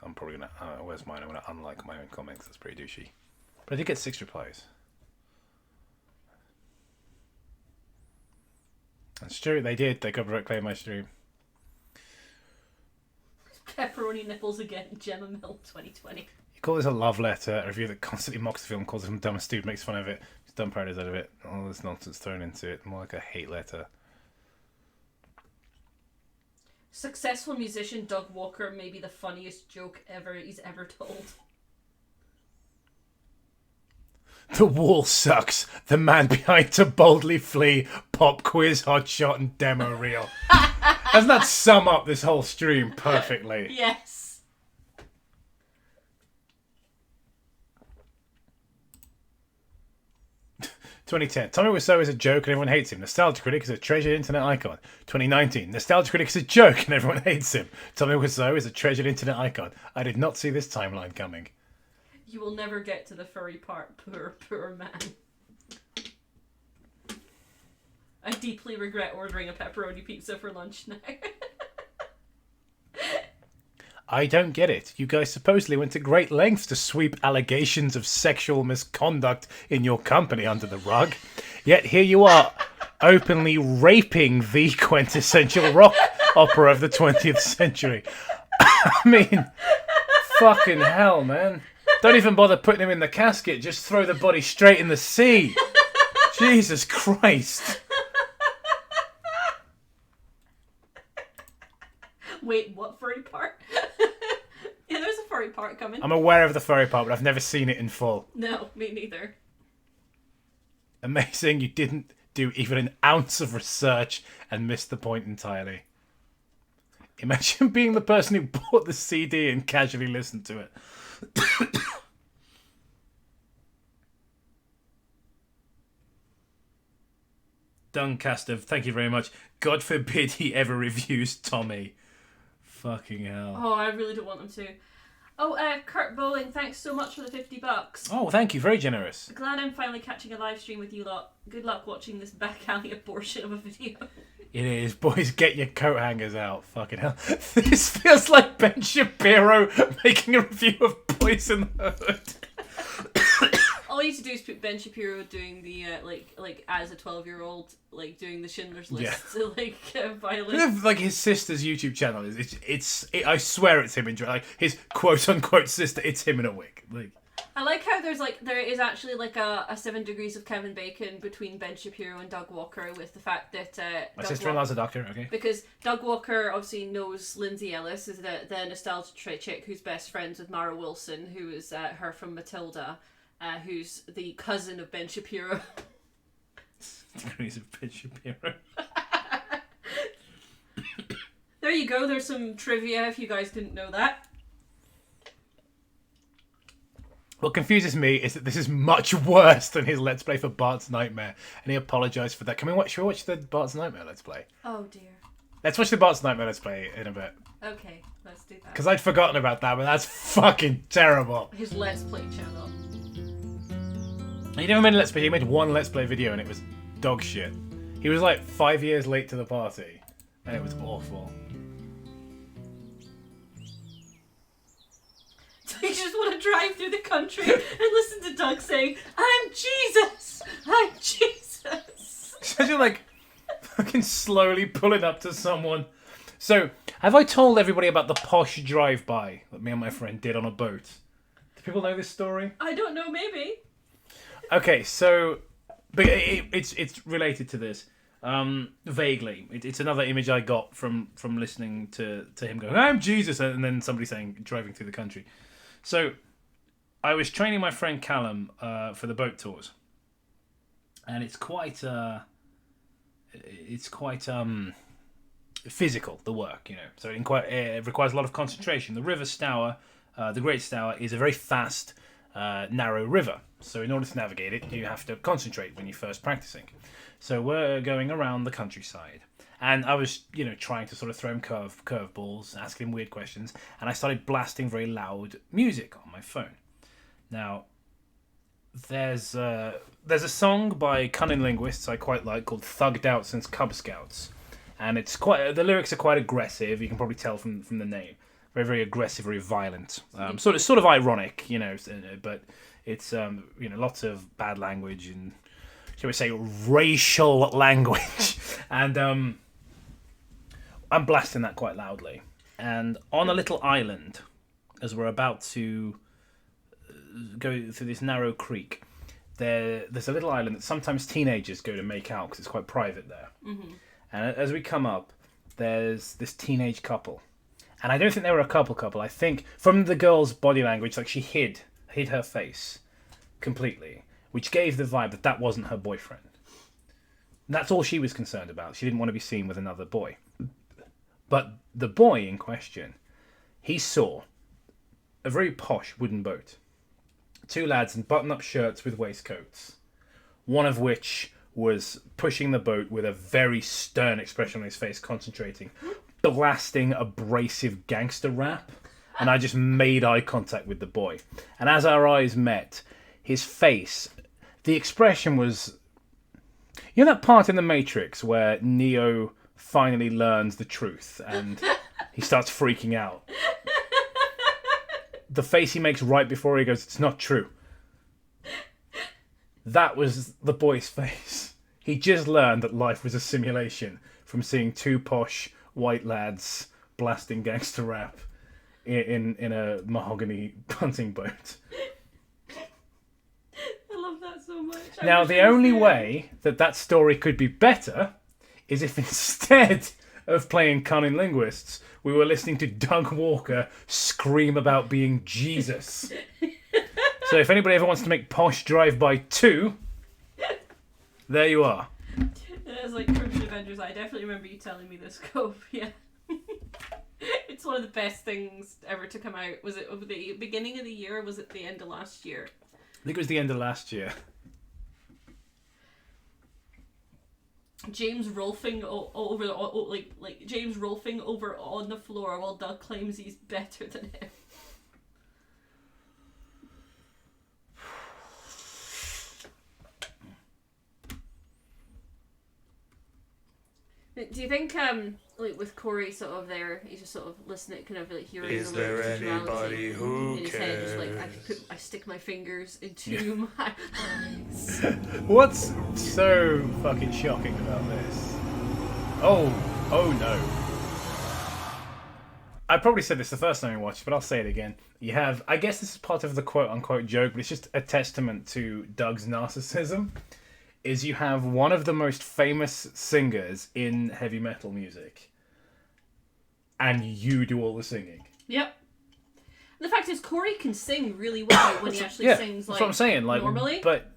I'm probably going to... where's mine? I'm going to unlike my own comments. That's pretty douchey. But I did get 6 replies. That's true, they did. They copyright claim my stream. Pepperoni nipples again, Gemma Mill 2020. You call this a love letter, a review that constantly mocks the film, calls it the dumbest dude, makes fun of it, just dumb parodies out of it, all this nonsense thrown into it, more like a hate letter. Successful musician Doug Walker may be the funniest joke he's ever told. The wall sucks. The man behind to boldly flee. Pop quiz, hotshot, and demo reel. Doesn't that sum up this whole stream perfectly? Yes. 2010. Tommy Wiseau is a joke and everyone hates him. Nostalgia Critic is a treasured internet icon. 2019. Nostalgia Critic is a joke and everyone hates him. Tommy Wiseau is a treasured internet icon. I did not see this timeline coming. You will never get to the furry part, poor man. I deeply regret ordering a pepperoni pizza for lunch now. I don't get it. You guys supposedly went to great lengths to sweep allegations of sexual misconduct in your company under the rug. Yet here you are, openly raping the quintessential rock opera of the 20th century. I mean, fucking hell, man. Don't even bother putting him in the casket. Just throw the body straight in the sea. Jesus Christ. Wait, what furry part? Yeah, there's a furry part coming. I'm aware of the furry part, but I've never seen it in full. No, me neither. Amazing you didn't do even an ounce of research and missed the point entirely. Imagine being the person who bought the CD and casually listened to it. Doncaster, thank you very much. God forbid he ever reviews Tommy. Fucking hell. Oh, I really don't want them to. Oh, Kurt Bowling, thanks so much for the $50. Oh, thank you. Very generous. Glad I'm finally catching a live stream with you lot. Good luck watching this back alley abortion of a video. It is. Boys, get your coat hangers out. Fucking hell. This feels like Ben Shapiro making a review of Boys in the Hood. All you need to do is put Ben Shapiro doing the, like as a 12-year-old, like, doing the Schindler's List, violin. Like his sister's YouTube channel is, I swear it's him in like his quote-unquote sister, it's him in a wig. Like, I like how there is actually like a 7 degrees of Kevin Bacon between Ben Shapiro and Doug Walker, with the fact that My sister-in-law's a doctor, okay. Because Doug Walker obviously knows Lindsay Ellis, is the nostalgia chick who's best friends with Mara Wilson, who is her from Matilda, who's the cousin of Ben Shapiro. Degrees of Ben Shapiro. There you go, there's some trivia if you guys didn't know that. What confuses me is that this is much worse than his Let's Play for Bart's Nightmare, and he apologised for that. Should we watch the Bart's Nightmare Let's Play? Oh dear. Let's watch the Bart's Nightmare Let's Play in a bit. Okay, let's do that. Because I'd forgotten about that, but that's fucking terrible. His Let's Play channel. He never made a Let's Play, he made one Let's Play video and it was dog shit. He was like 5 years late to the party, and it was awful. You just want to drive through the country and listen to Doug saying, "I'm Jesus! I'm Jesus!" Especially like fucking slowly pulling up to someone. So, have I told everybody about the posh drive-by that me and my friend did on a boat? Do people know this story? I don't know, maybe. Okay, so but it's related to this. Vaguely. It's another image I got from listening to him going, "I'm Jesus," and then somebody saying, "driving through the country." So, I was training my friend Callum for the boat tours, and it's quite physical, the work, you know. So it requires a lot of concentration. The River Stour, the Great Stour, is a very fast, narrow river. So in order to navigate it, you have to concentrate when you're first practicing. So we're going around the countryside. And I was, trying to sort of throw him curveballs, asking him weird questions, and I started blasting very loud music on my phone. Now, there's a song by cunning linguists I quite like called "Thugged Out Since Cub Scouts," and the lyrics are quite aggressive. You can probably tell from the name, very very aggressive, very violent, sort of ironic, but it's lots of bad language and, shall we say, racial language, and I'm blasting that quite loudly. And on a little island, as we're about to go through this narrow creek, there's a little island that sometimes teenagers go to make out because it's quite private there. Mm-hmm. And as we come up, there's this teenage couple. And I don't think they were a couple. I think from the girl's body language, like she hid her face completely, which gave the vibe that wasn't her boyfriend. And that's all she was concerned about. She didn't want to be seen with another boy. But the boy in question, he saw a very posh wooden boat. 2 lads in button-up shirts with waistcoats. One of which was pushing the boat with a very stern expression on his face, concentrating, blasting abrasive gangster rap. And I just made eye contact with the boy. And as our eyes met, his face, the expression was... You know that part in The Matrix where Neo finally learns the truth and he starts freaking out? The face he makes right before he goes, "It's not true." That was the boy's face. He just learned that life was a simulation from seeing 2 posh white lads blasting gangster rap in a mahogany punting boat. I love that so much. Now, the only way that story could be better is if instead of playing cunning linguists, we were listening to Doug Walker scream about being Jesus. So if anybody ever wants to make Posh Drive-By 2, there you are. It was like Crimson Avengers. I definitely remember you telling me this, Cope. Yeah. It's one of the best things ever to come out. Was it over the beginning of the year or was it the end of last year? I think it was the end of last year. James Rolfing over like James Rolfing over on the floor while Doug claims he's better than him. Do you think like with Corey sort of there, he's just sort of listening, kind of like hearing Is there anybody who in his head, just like I stick my fingers into my eyes. What's so fucking shocking about this? Oh no. I probably said this the first time we watched, but I'll say it again. You have, I guess this is part of the quote-unquote joke, but it's just a testament to Doug's narcissism, is you have one of the most famous singers in heavy metal music, and you do all the singing. Yep. The fact is, Corey can sing really well when he actually sings, that's what I'm saying. Like, normally. But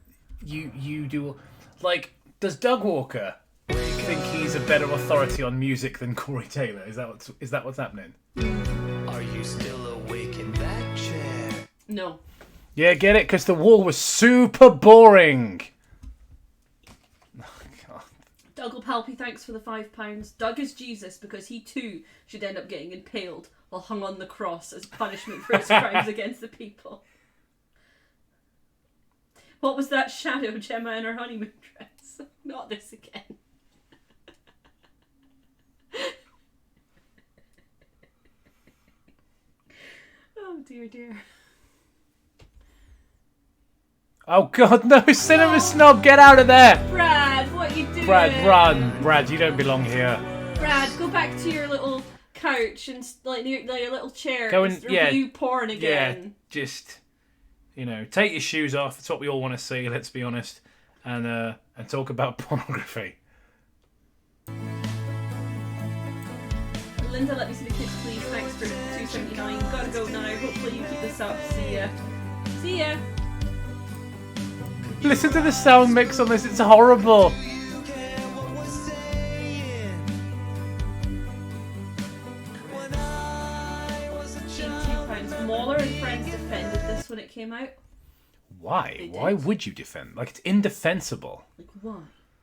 you do... Like, does Doug Walker think he's a better authority on music than Corey Taylor? Is that what's happening? Are you still awake in that chair? No. Yeah, get it? Because The Wall was super boring. Doug Palpy, thanks for the £5. Doug is Jesus because he too should end up getting impaled while hung on the cross as punishment for his crimes against the people. What was that shadow, Gemma in her honeymoon dress? Not this again. Oh dear, dear. Oh god, no! Cinema Snob, get out of there! Brad, what are you doing? Brad, run! Brad, you don't belong here. Brad, go back to your little couch and like your little chair. Go and review porn again. Yeah, just take your shoes off. That's what we all want to see. Let's be honest, and talk about pornography. Linda, let me see the kids, please. Thanks for $2.79. Gotta go now. Hopefully you keep this up. See ya. See ya. Listen to the sound mix on this. It's horrible. £82. Mauler and friends defended this when it came out. Why? Why would you defend? Like, it's indefensible. Like, why?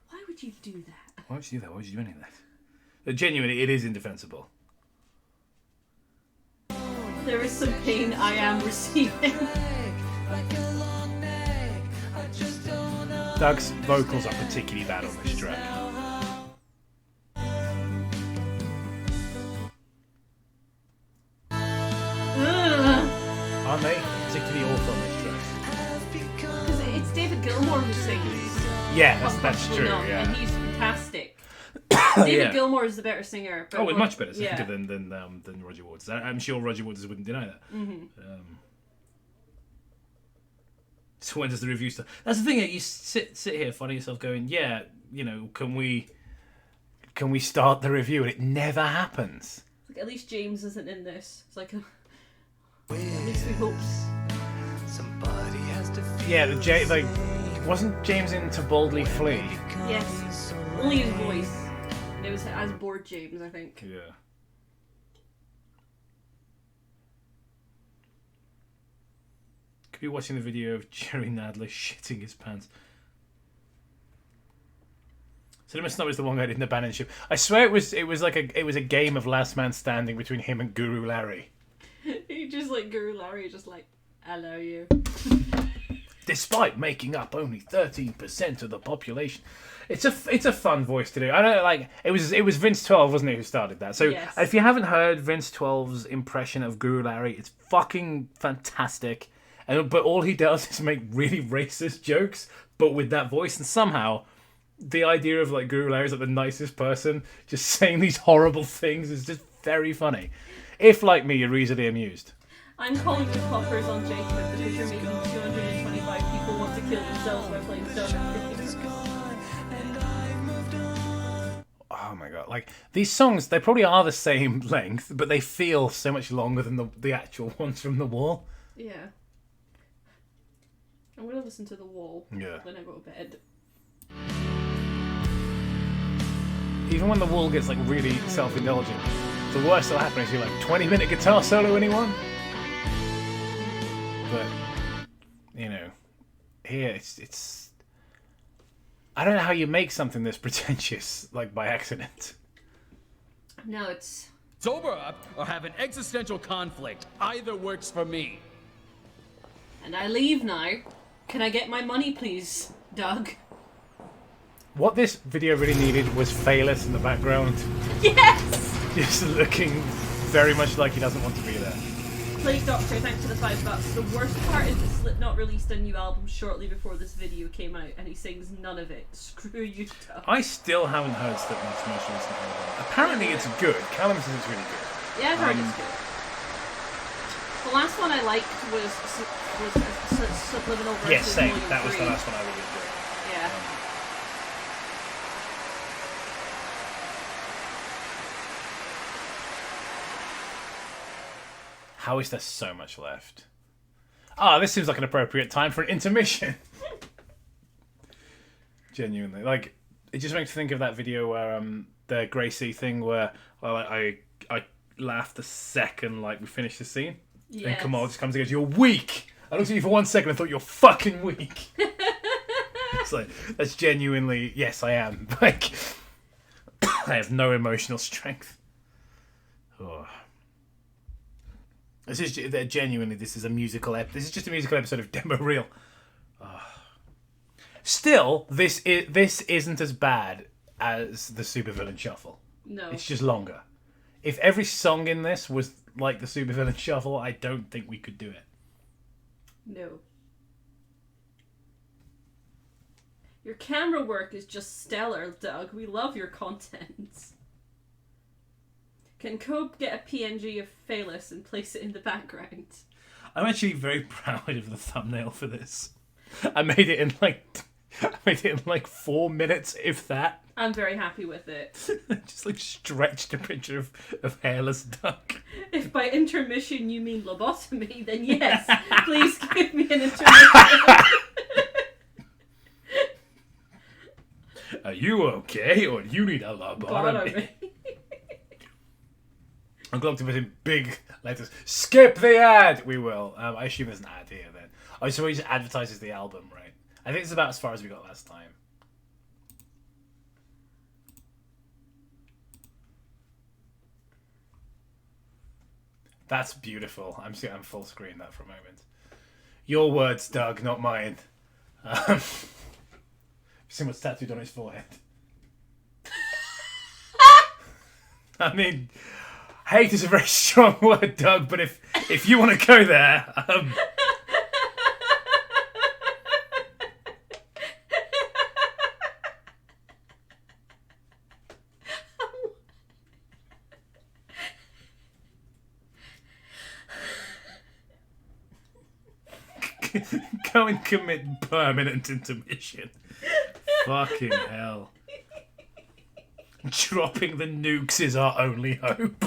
Why would you do that? Why would you do that? Why would you do any of that? Genuinely, it is indefensible. There is some pain I am receiving. Doug's vocals are particularly bad on this track. Aren't they? Particularly awful on this track. Because it's David Gilmour who sings. Yeah, that's true. Yeah. And he's fantastic. David Gilmour is the better singer. But a much better singer than Roger Waters. I'm sure Roger Waters wouldn't deny that. Mm-hmm. So when does the review start? That's the thing. You sit here finding yourself going, yeah, can we start the review? And it never happens. Like, at least James isn't in this. It's like, at least we hope. Somebody has to feel wasn't James in To Boldly Flee? Yes, only his voice. And it was as bored James, I think. Yeah. Could be watching the video of Jerry Nadler shitting his pants. Cinema Snob is the one guy in the Bannon ship. I swear it was a game of Last Man Standing between him and Guru Larry. He just Guru Larry, just hello you. Despite making up only 13% of the population, it's a fun voice to do. I don't it was Vince 12, wasn't it, who started that? So yes. If you haven't heard Vince 12's impression of Guru Larry, it's fucking fantastic. But all he does is make really racist jokes, but with that voice, and somehow the idea of Guru Larry is the nicest person, just saying these horrible things is just very funny. If, like me, you're easily amused. I'm calling you poppers on Jacob because you're making 225 people want to kill themselves by playing Stone. Oh my god! These songs, they probably are the same length, but they feel so much longer than the actual ones from The Wall. Yeah. I'm gonna listen to The Wall when I go to bed. Even when The Wall gets really self-indulgent, the worst that'll happen is you're 20-minute guitar solo, anyone? But here it's I don't know how you make something this pretentious by accident. No, it's sober up or have an existential conflict. Either works for me. And I leave now. Can I get my money, please, Doug? What this video really needed was Phaelus in the background. Yes! Just looking very much like he doesn't want to be there. Plague Doctor, thanks for the $5. The worst part is that Slipknot released a new album shortly before this video came out, and he sings none of it. Screw you, Doug. I still haven't heard Slipknot's most recent album. Apparently it's good. Callum says it's really good. Yeah, I've heard it's good. The last one I liked was Subliminal versus Yes, same. Volume That was the 3. last one I really enjoyed. Yeah. How is there so much left? Ah, this seems like an appropriate time for an intermission. Genuinely, like, it just makes me think of that video where the Gracie thing where I laughed the second like we finished the scene. Yes. And Kamal just comes and goes, "You're weak." I looked at you for 1 second and thought you're fucking weak. It's like, that's genuinely, yes, I am. Like, I have no emotional strength. Oh. This is genuinely. This is a musical. This is just a musical episode of Demo Reel. Oh. Still, this isn't as bad as the Supervillain Shuffle. No, it's just longer. If every song in this was like the Supervillain Shuffle, I don't think we could do it. No. Your camera work is just stellar, Doug. We love your content. Can Cope get a PNG of Phaelus and place it in the background? I'm actually very proud of the thumbnail for this. I made it in like 4 minutes, if that. I'm very happy with it. Just like stretched a picture of hairless duck. If by intermission you mean lobotomy, then yes, please give me an intermission. Are you okay, or do you need a lobotomy? I'm going to put in big letters. Skip the ad. We will. I assume there's an ad here then. Oh, so he just advertises the album, right? I think it's about as far as we got last time. That's beautiful. I'm full screen that for a moment. Your words, Doug, not mine. See what's tattooed on his forehead. I mean, hate is a very strong word, Doug, but if you want to go there, go and commit permanent intermission. Fucking hell. Dropping the nukes is our only hope.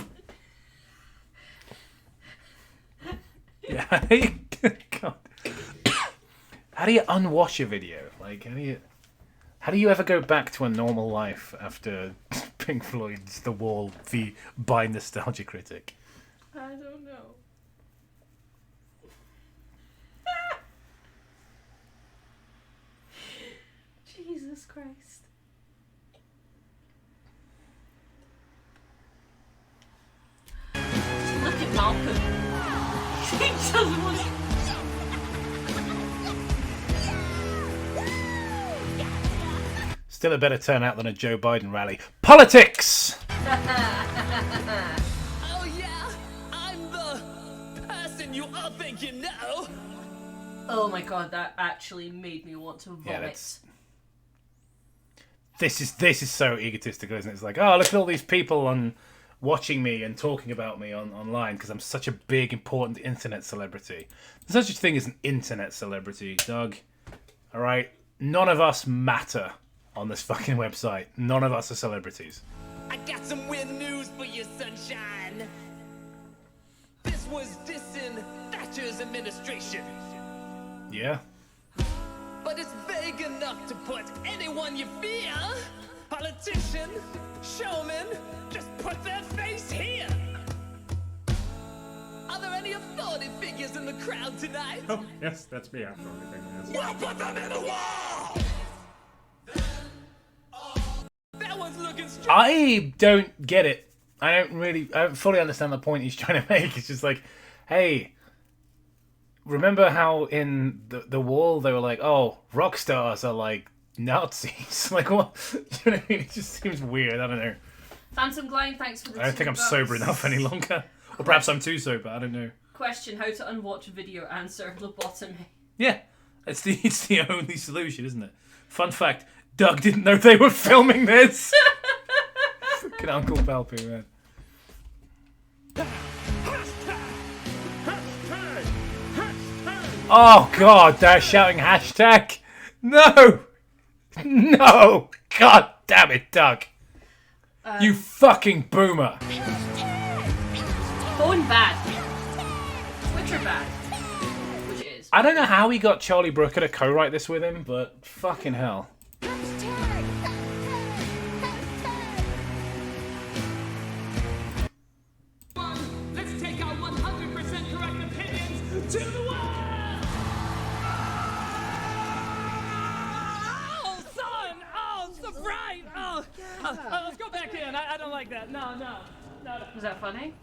Yeah, God. How do you unwatch a video? Like, how do you ever go back to a normal life after Pink Floyd's The Wall by Nostalgia Critic? I don't know. Jesus Christ. Look at Malcolm. He doesn't want to... Still a better turnout than a Joe Biden rally. Politics! Oh yeah, I'm the person you all think you know. Oh my god, that actually made me want to vomit. Yeah, This is so egotistical, isn't it? It's like, oh, look at all these people watching me and talking about me online because I'm such a big, important internet celebrity. There's such a thing as an internet celebrity, Doug. All right? None of us matter on this fucking website. None of us are celebrities. I got some weird news for you, sunshine. This was dissing Thatcher's administration. Yeah? But it's vague enough to put anyone you fear. Politician, showman, just put their face here. Are there any authority figures in the crowd tonight? Oh, yes, that's me after everything. Yes. We'll put them in the wall! That one's looking straight. I don't get it. I don't fully understand the point he's trying to make. It's just like, hey, remember how in the Wall they were like, oh, rock stars are like Nazis? Like, what? Do you know what I mean? It just seems weird. I don't know. Phantom Glide, thanks for the I don't think I'm sober enough any longer. Or perhaps I'm too sober. I don't know. Question, how to unwatch video, answer, lobotomy. Yeah, it's the only solution, isn't it? Fun fact, Doug didn't know they were filming this. Fucking Uncle Palpy, man. Oh god, they're shouting hashtag. No! No! God damn it, Doug. You fucking boomer. Phone bad. Twitter bad. Which is. I don't know how he got Charlie Brooker to co-write this with him, but fucking hell. Let's take our 100% correct opinions to the world! Oh, son! Oh, the bright! Oh, let's go back in. I don't like that. No. Was that funny?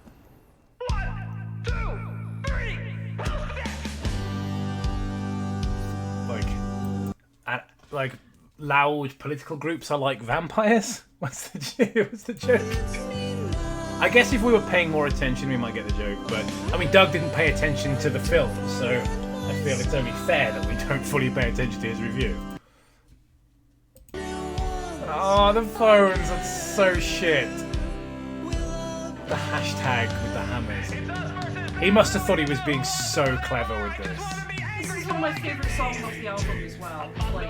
Like loud political groups are like vampires? What's the joke? I guess if we were paying more attention, we might get the joke. But I mean, Doug didn't pay attention to the film, so I feel it's only fair that we don't fully pay attention to his review. Oh, the phones are so shit. The hashtag with the hammers. He must have thought he was being so clever with this. This is one of my favourite songs off the album as well. Like...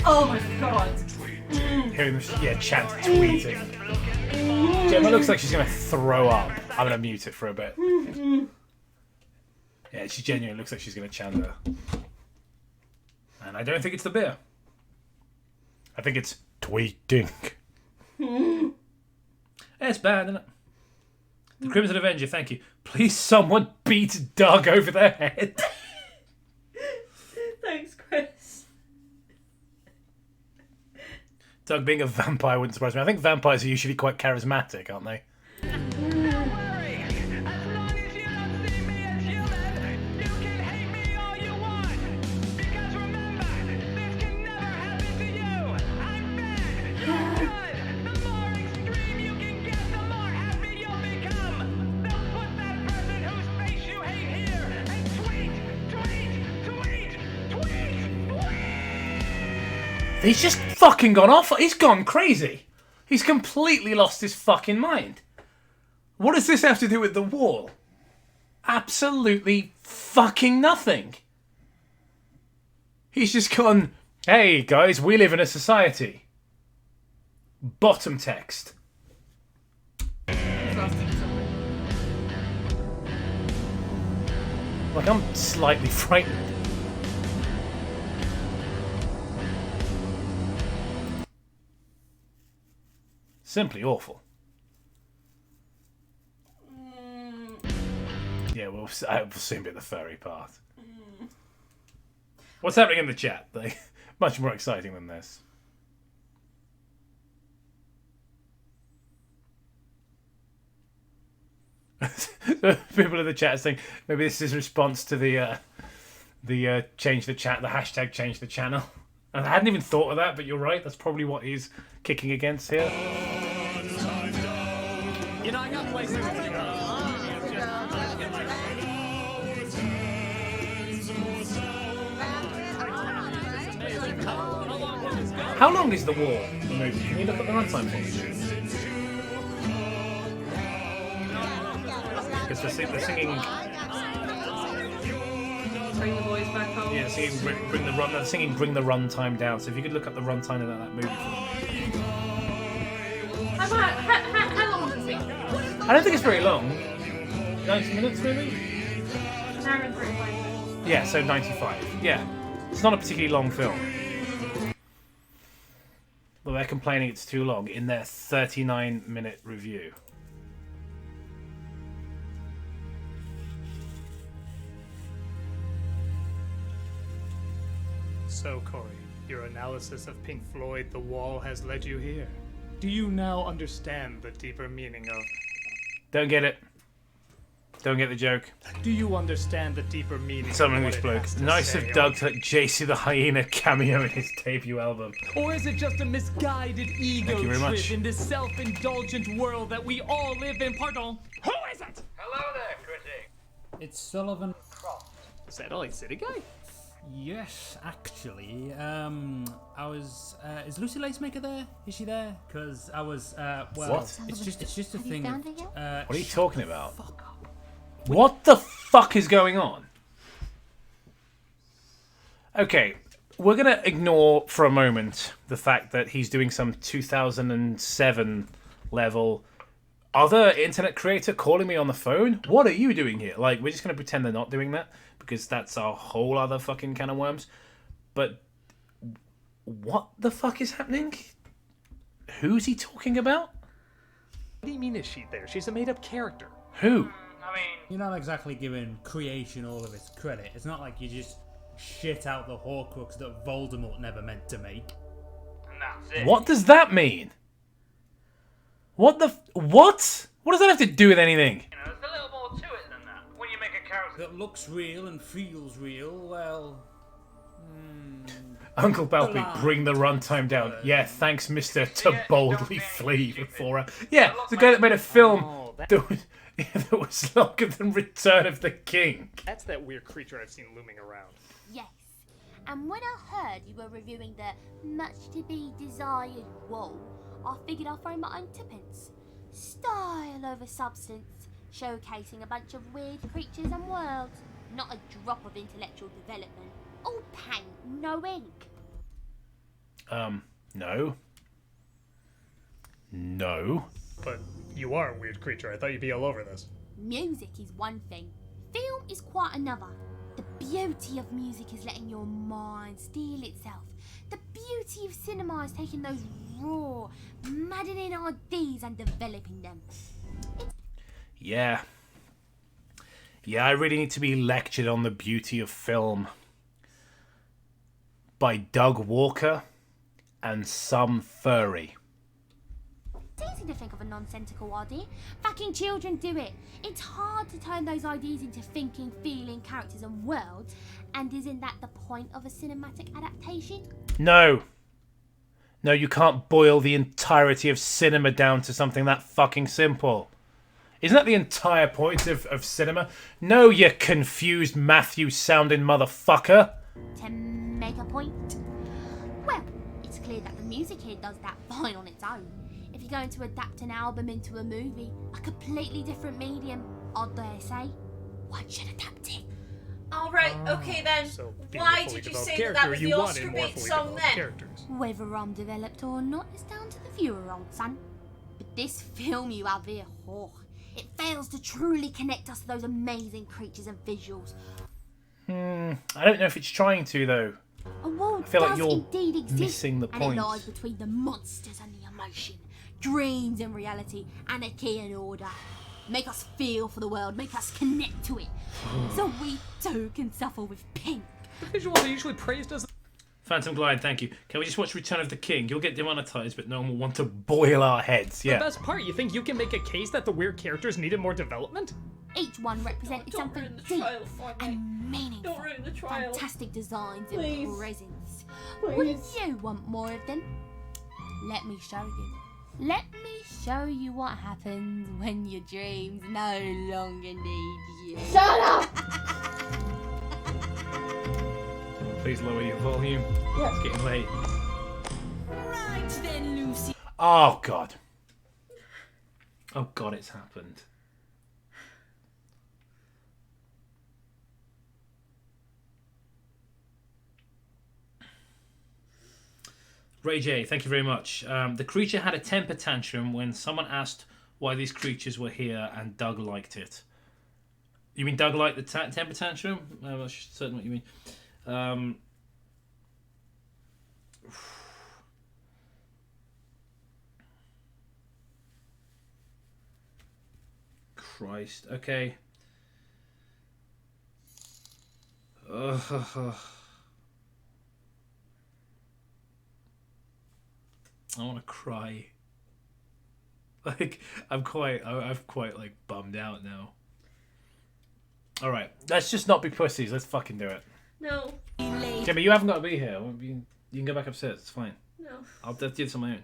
Oh my god. Hearing them, chant tweeting. Gemma looks like she's going to throw up. I'm going to mute it for a bit. Yeah, she genuinely looks like she's going to chant her. And I don't think it's the beer. I think it's tweeting. It's bad, isn't it? The Crimson Avenger, thank you. Please someone beat Doug over their head. Thanks, Chris. Doug being a vampire wouldn't surprise me. I think vampires are usually quite charismatic, aren't they? He's just fucking gone off. He's gone crazy. He's completely lost his fucking mind. What does this have to do with the wall? Absolutely fucking nothing. He's just gone, hey guys, we live in a society. Bottom text. Like, I'm slightly frightened. Simply awful. Yeah, we'll soon be at the furry part. What's happening in the chat? Much more exciting than this. People in the chat are saying maybe this is a response to the change the chat, the hashtag change the channel. And I hadn't even thought of that, but you're right. That's probably what he's kicking against here. You know, I got places to go. How long is The Wall, the movie? Can you look at the runtime for me? Because they're singing... Bring the boys back home. Yeah, singing Bring the Runtime Down. So if you could look up the runtime of that movie for me. How long does it take? I don't think it's very long. 90 minutes, maybe? An hour and 35 minutes. Yeah, so 95. Yeah. It's not a particularly long film. Well, they're complaining it's too long in their 39-minute review. So, Corey, your analysis of Pink Floyd The Wall has led you here. Do you now understand the deeper meaning of... Don't get it. Don't get the joke. Do you understand the deeper meaning Some of English what it bloke. has to Nice say of Doug to let JC the Hyena cameo in his debut album. Or is it just a misguided ego Thank you very trip much. in this self-indulgent world that we all live in? Pardon. Who is it? Hello there, critic. It's Sullivan. Is that Ollie City guy? Yes, actually. I was. Is Lucy Lacemaker there? Is she there? Because I was. Well, What? It's just a thing. What are you talking about? What the fuck is going on? Okay, we're going to ignore for a moment the fact that he's doing some 2007 level other internet creator calling me on the phone. What are you doing here? Like, we're just going to pretend they're not doing that because that's a whole other fucking can of worms. But what the fuck is happening? Who's he talking about? What do you mean is she there? She's a made-up character. Who? You're not exactly giving creation all of its credit. It's not like you just shit out the Horcrux that Voldemort never meant to make. And that's it. What does that mean? What the... What? What does that have to do with anything? You know, there's a little more to it than that. When you make a character that looks real and feels real, well... Uncle Balpi, bring the runtime down. Yeah, thanks, mister, to boldly flee before her. Yeah, the guy that made a film that was longer than Return of the King. That's that weird creature I've seen looming around. Yes. And when I heard you were reviewing the much-to-be-desired wall, I figured I'd throw my own tuppence. Style over substance, showcasing a bunch of weird creatures and worlds. Not a drop of intellectual development. All paint, no ink. No. No. But you are a weird creature. I thought you'd be all over this. Music is one thing. Film is quite another. The beauty of music is letting your mind steal itself. The beauty of cinema is taking those raw, maddening ideas and developing them. Yeah. Yeah, I really need to be lectured on the beauty of film. By Doug Walker and some furry. It's easy to think of a nonsensical idea. Fucking children do it. It's hard to turn those ideas into thinking, feeling characters and worlds. And isn't that the point of a cinematic adaptation? No. No, you can't boil the entirety of cinema down to something that fucking simple. Isn't that the entire point of cinema? No, you confused Matthew-sounding motherfucker. To make a point? Well, it's clear that the music here does that fine on its own. If you're going to adapt an album into a movie, a completely different medium, I dare say, one should adapt it. Alright, okay then. So Why did you say that was the Oscar bait song then? Characters. Whether I'm developed or not is down to the viewer, old son. But this film you have here, it fails to truly connect us to those amazing creatures and visuals. I don't know if it's trying to, though. A world I feel like does you're indeed exist, missing the and point. it lies between the monsters and the emotion, dreams and reality, anarchy and order. Make us feel for the world, make us connect to it, so we too can suffer with pain. The visuals are usually praised as... Phantom Glide, thank you. Can we just watch Return of the King? You'll get demonetized, but no one will want to boil our heads. Yeah. The best part, you think you can make a case that the weird characters needed more development? Each one represented something deep and meaningful. Don't ruin the trial. Fantastic designs Please. and presence. Please. Wouldn't you want more of them? Let me show you. Let me show you what happens when your dreams no longer need you. Shut up! Please lower your volume. Yeah. It's getting late. Right then, Lucy. Oh, God. Oh, God, it's happened. Ray J, thank you very much. The creature had a temper tantrum when someone asked why these creatures were here, and Doug liked it. You mean Doug liked the temper tantrum? I'm not certain what you mean. Christ. Okay. I want to cry. Like, I'm quite like bummed out now. All right, let's just not be pussies. Let's fucking do it. No. Yeah, but you haven't got to be here. You can go back upstairs. It's fine. No. I'll do this on my own.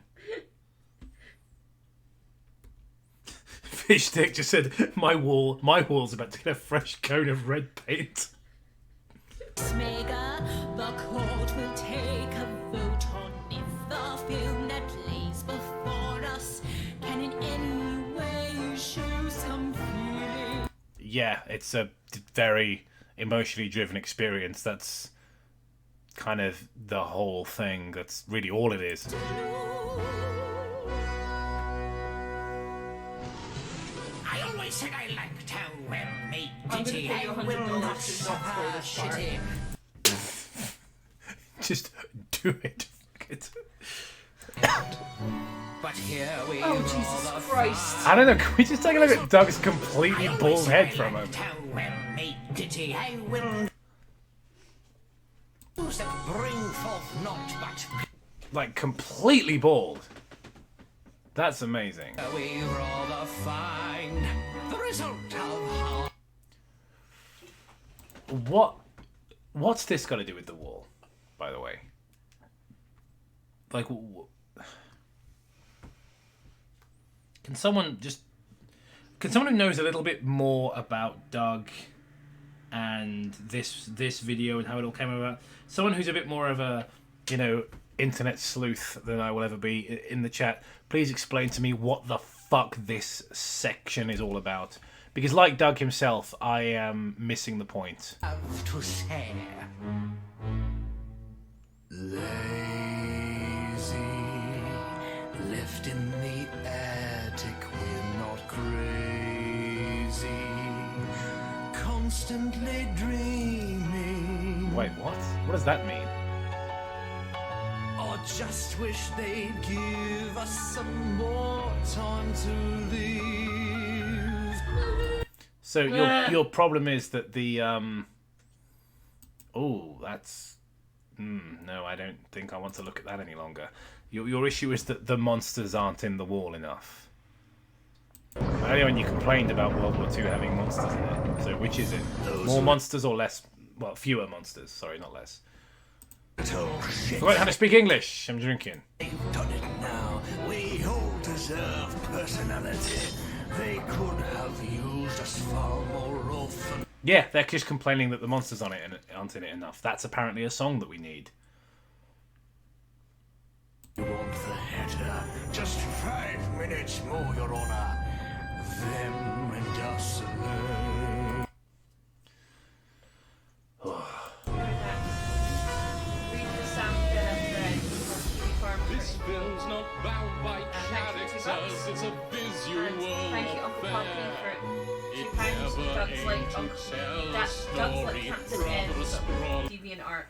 Fish Stick just said, my wall's about to get a fresh coat of red paint. Maker, the court will take a vote on if the film that plays before us can in any way show some feeling. yeah, it's a very emotionally driven experience. That's kind of the whole thing. That's really all it is. I always said I liked how well made I'm gonna Ditty. pay you I will $100 not to not play this part. shitty. Just do it. But here we Oh, Jesus Christ. I don't know. Can we just take a look at Doug's completely bald head for a moment? How well made Ditty. I will that bring forth naught but Like completely bald. That's amazing. we rather find the result of how What's this got to do with the wall, by the way? Like, can someone who knows a little bit more about Doug and this video and how it all came about, someone who's a bit more of a, internet sleuth than I will ever be in the chat, please explain to me what the fuck this section is all about. Because like Doug himself, I am missing the point. have to say. Lazy, left in the attic, we're not crazy, constantly dreaming. Wait, what? What does that mean? Or just wish they'd give us some more time to live. So your problem is that the that's no, I don't think I want to look at that any longer. Your issue is that the monsters aren't in the wall enough. Earlier when you complained about World War II having monsters in it, so which is it? More monsters or less? Well, fewer monsters. Sorry, not less. Forgot how to speak English. I'm drinking. They've done it now. We all deserve personality. They could have used us far more often. Yeah, they're just complaining that the monsters aren't in it enough. That's apparently a song that we need. You want the header? Just 5 minutes more, Your Honor. Them and us alone. This film's not bound by characters, it's a visual Thank you, Uncle Pumpkin, for It £2. never Doug's like aimed to Uncle. tell a That's Doug's like story Captain from Ed, a but sprawl. deviant art.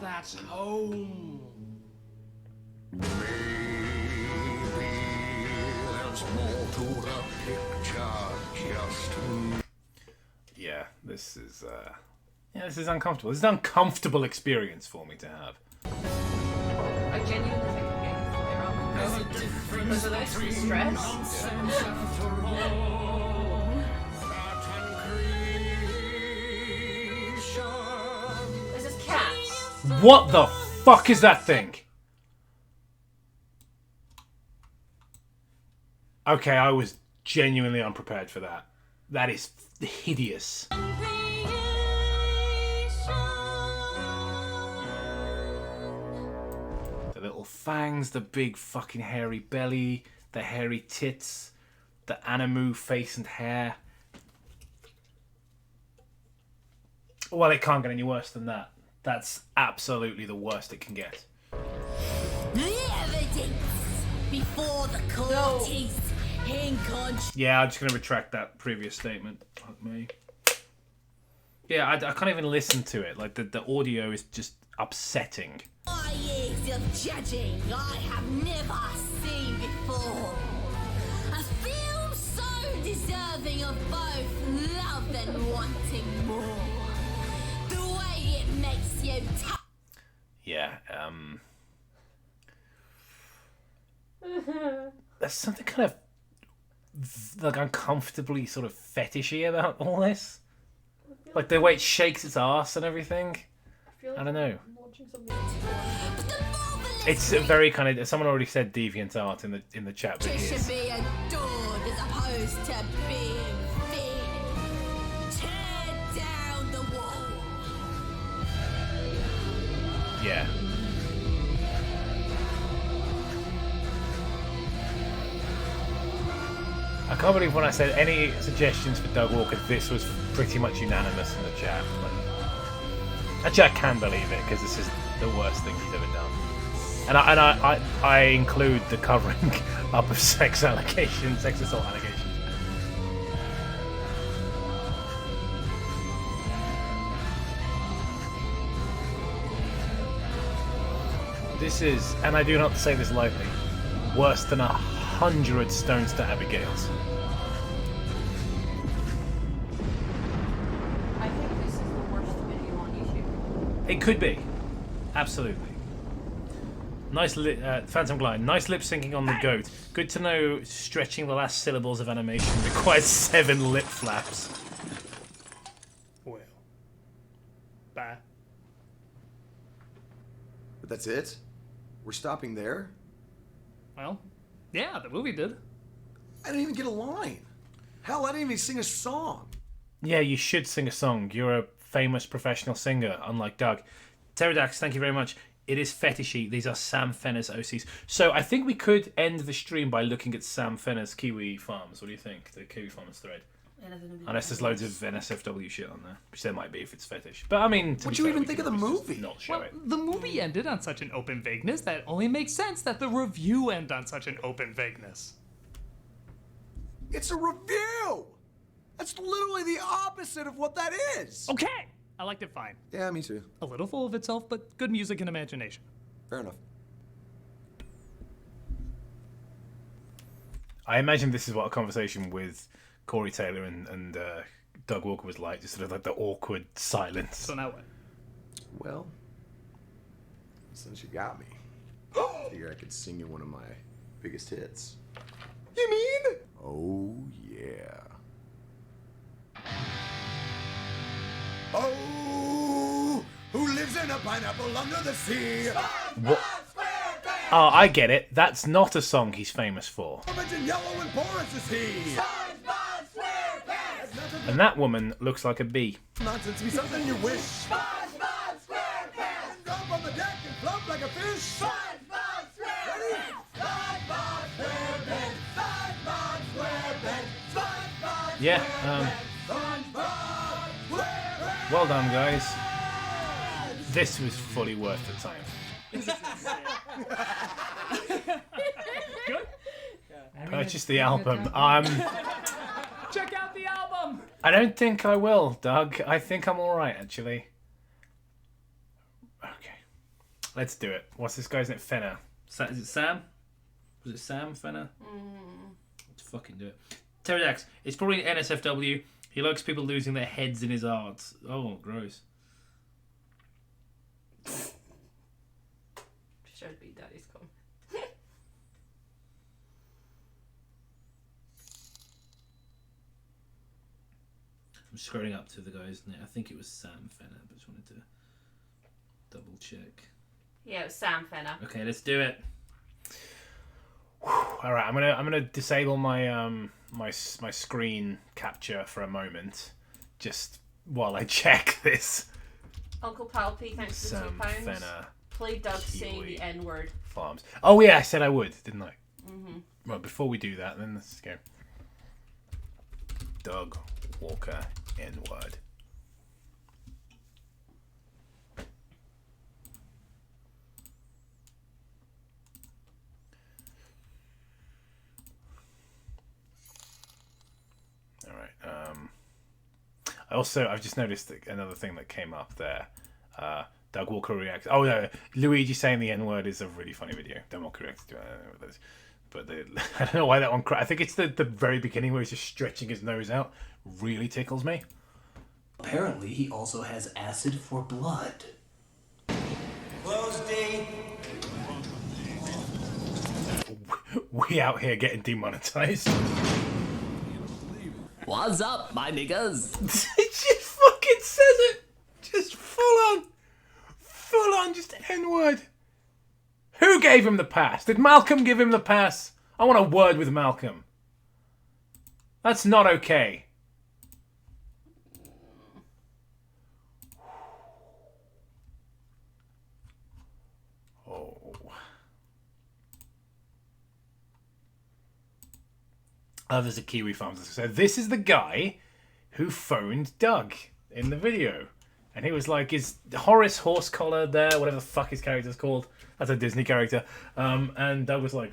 That's home. There's more to the picture, just Yeah, this is uncomfortable. This is an uncomfortable experience for me to have. I genuinely think I'm getting a flare up because of this stress. This is cats. What the fuck is that thing? Okay, I was genuinely unprepared for that. That is hideous. The little fangs, the big fucking hairy belly, the hairy tits, the animu face and hair. Well, it can't get any worse than that. That's absolutely the worst it can get. The evidence before the court is in control. Yeah, I'm just going to retract that previous statement. Fuck me. Yeah, I can't even listen to it. Like, the audio is just upsetting. 4 years of judging I have never seen before. A film so deserving of both love and wanting more. The way it makes you Yeah, there's something kind of like uncomfortably sort of fetishy about all this. Like the way it shakes its ass and everything. I don't know. It's very kind of. Someone already said deviant art in the chat, but it should is. be adored as opposed to being feared. Tear down the wall. Yeah. I can't believe when I said any suggestions for Doug Walker, this was pretty much unanimous in the chat. But actually, I can believe it because this is the worst thing he's ever done. And I include the covering up of sex assault allegations. This is, and I do not say this lightly, worse than 100 Stones to Abigail's. I think this is the worst video on YouTube. It could be. Absolutely. Nice Phantom Glide. Nice lip syncing on the goat. Good to know stretching the last syllables of animation requires 7 lip flaps. Well. Bye. But that's it? We're stopping there? Well, yeah, the movie did. I didn't even get a line. Hell, I didn't even sing a song. Yeah, you should sing a song. You're a famous professional singer, unlike Doug. Pterodax, thank you very much. It is fetishy. These are Sam Fennah's OCs. So I think we could end the stream by looking at Sam Fennah's Kiwi Farms. What do you think? The Kiwi Farms thread. Unless there's loads of NSFW shit on there, which there might be if it's fetish. But I mean, what'd you even think of the movie? Not show it. The movie ended on such an open vagueness that only makes sense that the review end on such an open vagueness. It's a review! That's literally the opposite of what that is! Okay! I liked it fine. Yeah, me too. A little full of itself, but good music and imagination. Fair enough. I imagine this is what a conversation with Corey Taylor and Doug Walker was like, just sort of like the awkward silence. So now what? Well, since you got me, figure I could sing you one of my biggest hits. You mean? Oh, yeah. Oh, who lives in a pineapple under the sea? What? Oh, I get it. That's not a song he's famous for. And yellow and porous is he. And that woman looks like a bee. Nonsense, be something you wish. Drop on the deck and flop like a fish. Yeah, well done, guys. This was fully worth the time. Good? Purchase the album. Check out the album! I don't think I will, Doug. I think I'm alright, actually. Okay. Let's do it. What's this guy's name? Fennah. Is it Sam? Was it Sam Fennah? Let's fucking do it. Pterodax. It's probably NSFW. He likes people losing their heads in his art. Oh, gross. Should be Daddy's come. I'm scrolling up to the guy's name. I think it was Sam Fennah, but just wanted to double check. Yeah, it was Sam Fennah. Okay, let's do it. All right, I'm gonna disable my my screen capture for a moment, just while I check this. Uncle Palpy, thanks for the Sam £2. Fennah. Play Doug saying the N-word. Farms. Oh yeah, I said I would, didn't I? Mhm. Right, before we do that, then let's go. Doug Walker N-word. All right. I've just noticed another thing that came up there. Doug Walker reacts. Oh no, Luigi saying the N word is a really funny video. Doug Walker reacts to it. I don't know what that is. But I don't know why that one. I think it's the very beginning where he's just stretching his nose out. Really tickles me. Apparently, he also has acid for blood. Close D. We out here getting demonetized. What's up, my niggas? It just fucking says it. Just full on, just N-word. Who gave him the pass? Did Malcolm give him the pass? I want a word with Malcolm. That's not okay. Oh. Others are Kiwi farmers. So this is the guy who phoned Doug in the video. And he was like, is Horace Horsecollar there? Whatever the fuck his character's called. That's a Disney character. And Doug was like,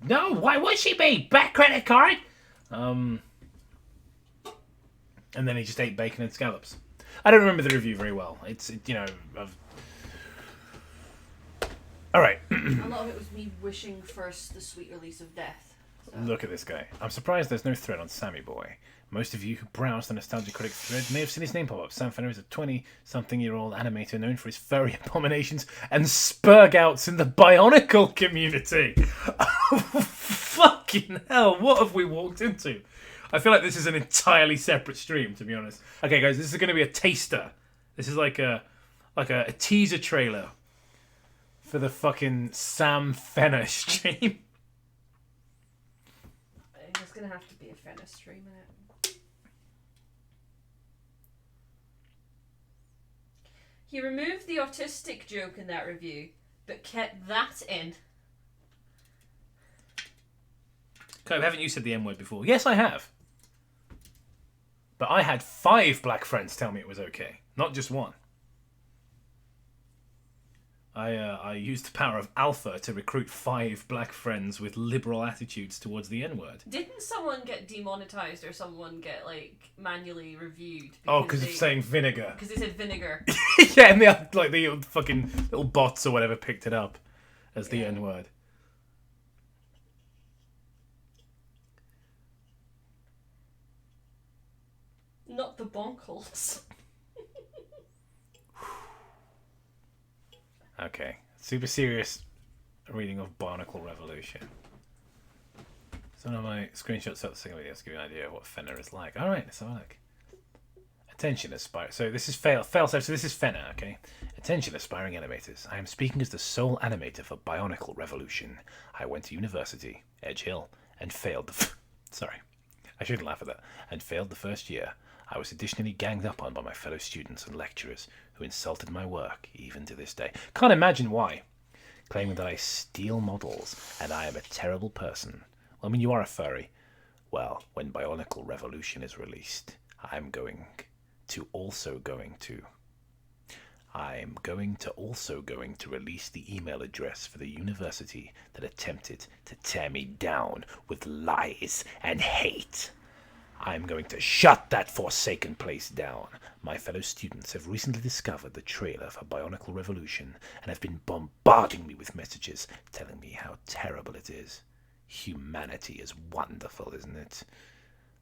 no, why would she be? Back credit card? And then he just ate bacon and scallops. I don't remember the review very well. All right. A lot of it was me wishing first the sweet release of death. So. Look at this guy. I'm surprised there's no thread on Sammy Boy. Most of you who browse the Nostalgia Critic thread may have seen his name pop up. Sam Fennah is a 20-something-year-old animator known for his furry abominations and spurgouts in the Bionicle community. Oh, fucking hell, what have we walked into? I feel like this is an entirely separate stream, to be honest. Okay, guys, this is going to be a taster. This is like a teaser trailer for the fucking Sam Fennah stream. It's going to have to be a Fennah stream, innit? He removed the autistic joke in that review, but kept that in. Okay, haven't you said the M word before? Yes, I have. But I had 5 black friends tell me it was okay, not just one. I used the power of alpha to recruit 5 black friends with liberal attitudes towards the N-word. Didn't someone get demonetized or someone get, like, manually reviewed? Because of saying vinegar. Because they said vinegar. Yeah, and the fucking little bots or whatever picked it up as the N-word. Not the bonkles. Okay, super serious reading of Bionicle Revolution. So now my screenshots up the second video to give you an idea of what Fennah is like. Alright, let's have a look. Attention aspiring. So this is fail safe. So this is Fennah, okay? Attention aspiring animators. I am speaking as the sole animator for Bionicle Revolution. I went to university, Edge Hill, and failed the sorry. I shouldn't laugh at that. And failed the first year. I was additionally ganged up on by my fellow students and lecturers who insulted my work, even to this day. Can't imagine why. Claiming that I steal models and I am a terrible person. Well, I mean, you are a furry. Well, when Bionicle Revolution is released, I'm going to also release the email address for the university that attempted to tear me down with lies and hate. I'm going to shut that forsaken place down. My fellow students have recently discovered the trailer for Bionicle Revolution and have been bombarding me with messages telling me how terrible it is. Humanity is wonderful, isn't it?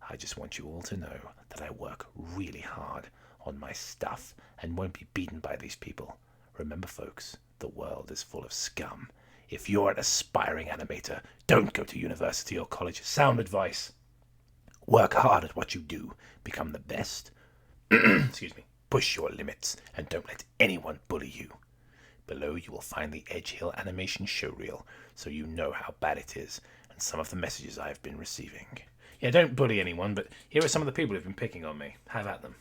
I just want you all to know that I work really hard on my stuff and won't be beaten by these people. Remember, folks, the world is full of scum. If you're an aspiring animator, don't go to university or college. Sound advice. Work hard at what you do. Become the best. Excuse me. Push your limits and don't let anyone bully you. Below you will find the Edge Hill animation showreel so you know how bad it is and some of the messages I have been receiving. Yeah, don't bully anyone, but here are some of the people who've been picking on me. Have at them.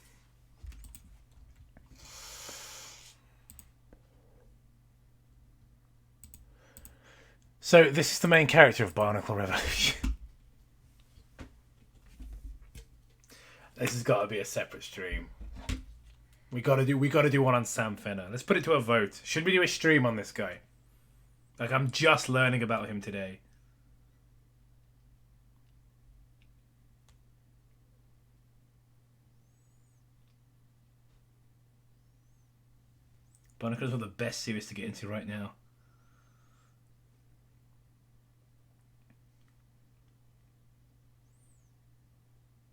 So this is the main character of Bionicle Revolution. This has got to be a separate stream. We got to do one on Sam Fennah. Let's put it to a vote. Should we do a stream on this guy? Like, I'm just learning about him today. Bionicle's one of the best series to get into right now.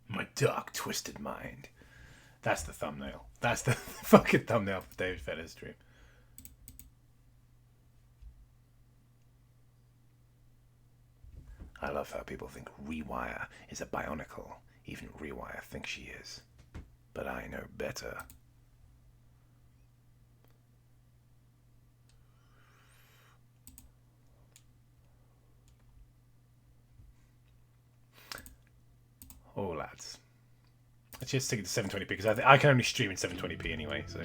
My dark, twisted mind. That's the thumbnail. That's the fucking thumbnail for David Fennah's stream. I love how people think Rewire is a Bionicle. Even Rewire thinks she is. But I know better. Oh, lads. Let's just stick it to 720p because I can only stream in 720p anyway, so.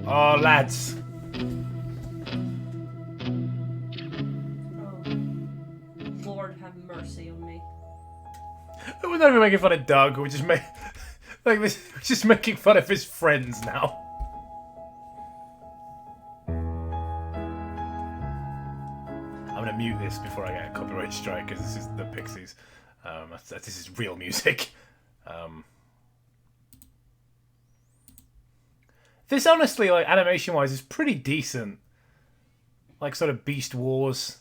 Oh, lads. Lord have mercy. We're not even making fun of Doug. We're just we're just making fun of his friends now. I'm gonna mute this before I get a copyright strike because this is the Pixies. This is real music. This honestly, like animation-wise, is pretty decent. Like sort of Beast Wars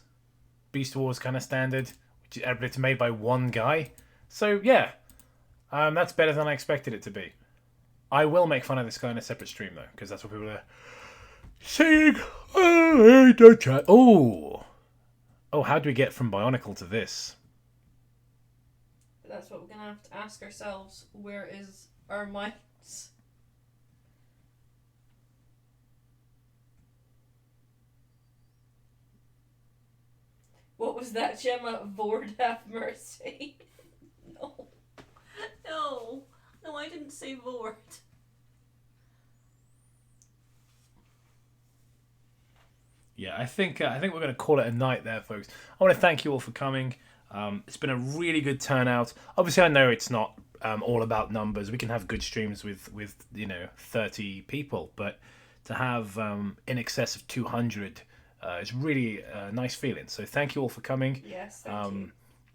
kind of standard. It's made by one guy, so yeah, that's better than I expected it to be. I will make fun of this guy in a separate stream though, because that's what people are saying. Oh, don't chat. Oh, how do we get from Bionicle to this? That's what we're gonna have to ask ourselves. Where is our minds? What was that, Gemma? Vord have mercy. No. No. No, I didn't say Vord. Yeah, I think we're going to call it a night there, folks. I want to thank you all for coming. It's been a really good turnout. Obviously, I know it's not all about numbers. We can have good streams with 30 people, but to have in excess of 200 is really a nice feeling. So thank you all for coming. Yes, thank you.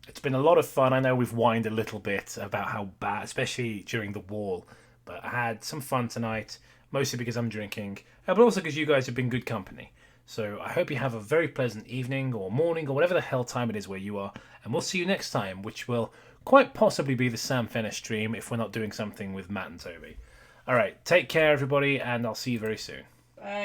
It's been a lot of fun. I know we've whined a little bit about how bad, especially during the wall, but I had some fun tonight, mostly because I'm drinking, but also because you guys have been good company. So I hope you have a very pleasant evening or morning or whatever the hell time it is where you are, and we'll see you next time, which will quite possibly be the Sam Fennah stream if we're not doing something with Matt and Toby. All right, take care, everybody, and I'll see you very soon. Bye.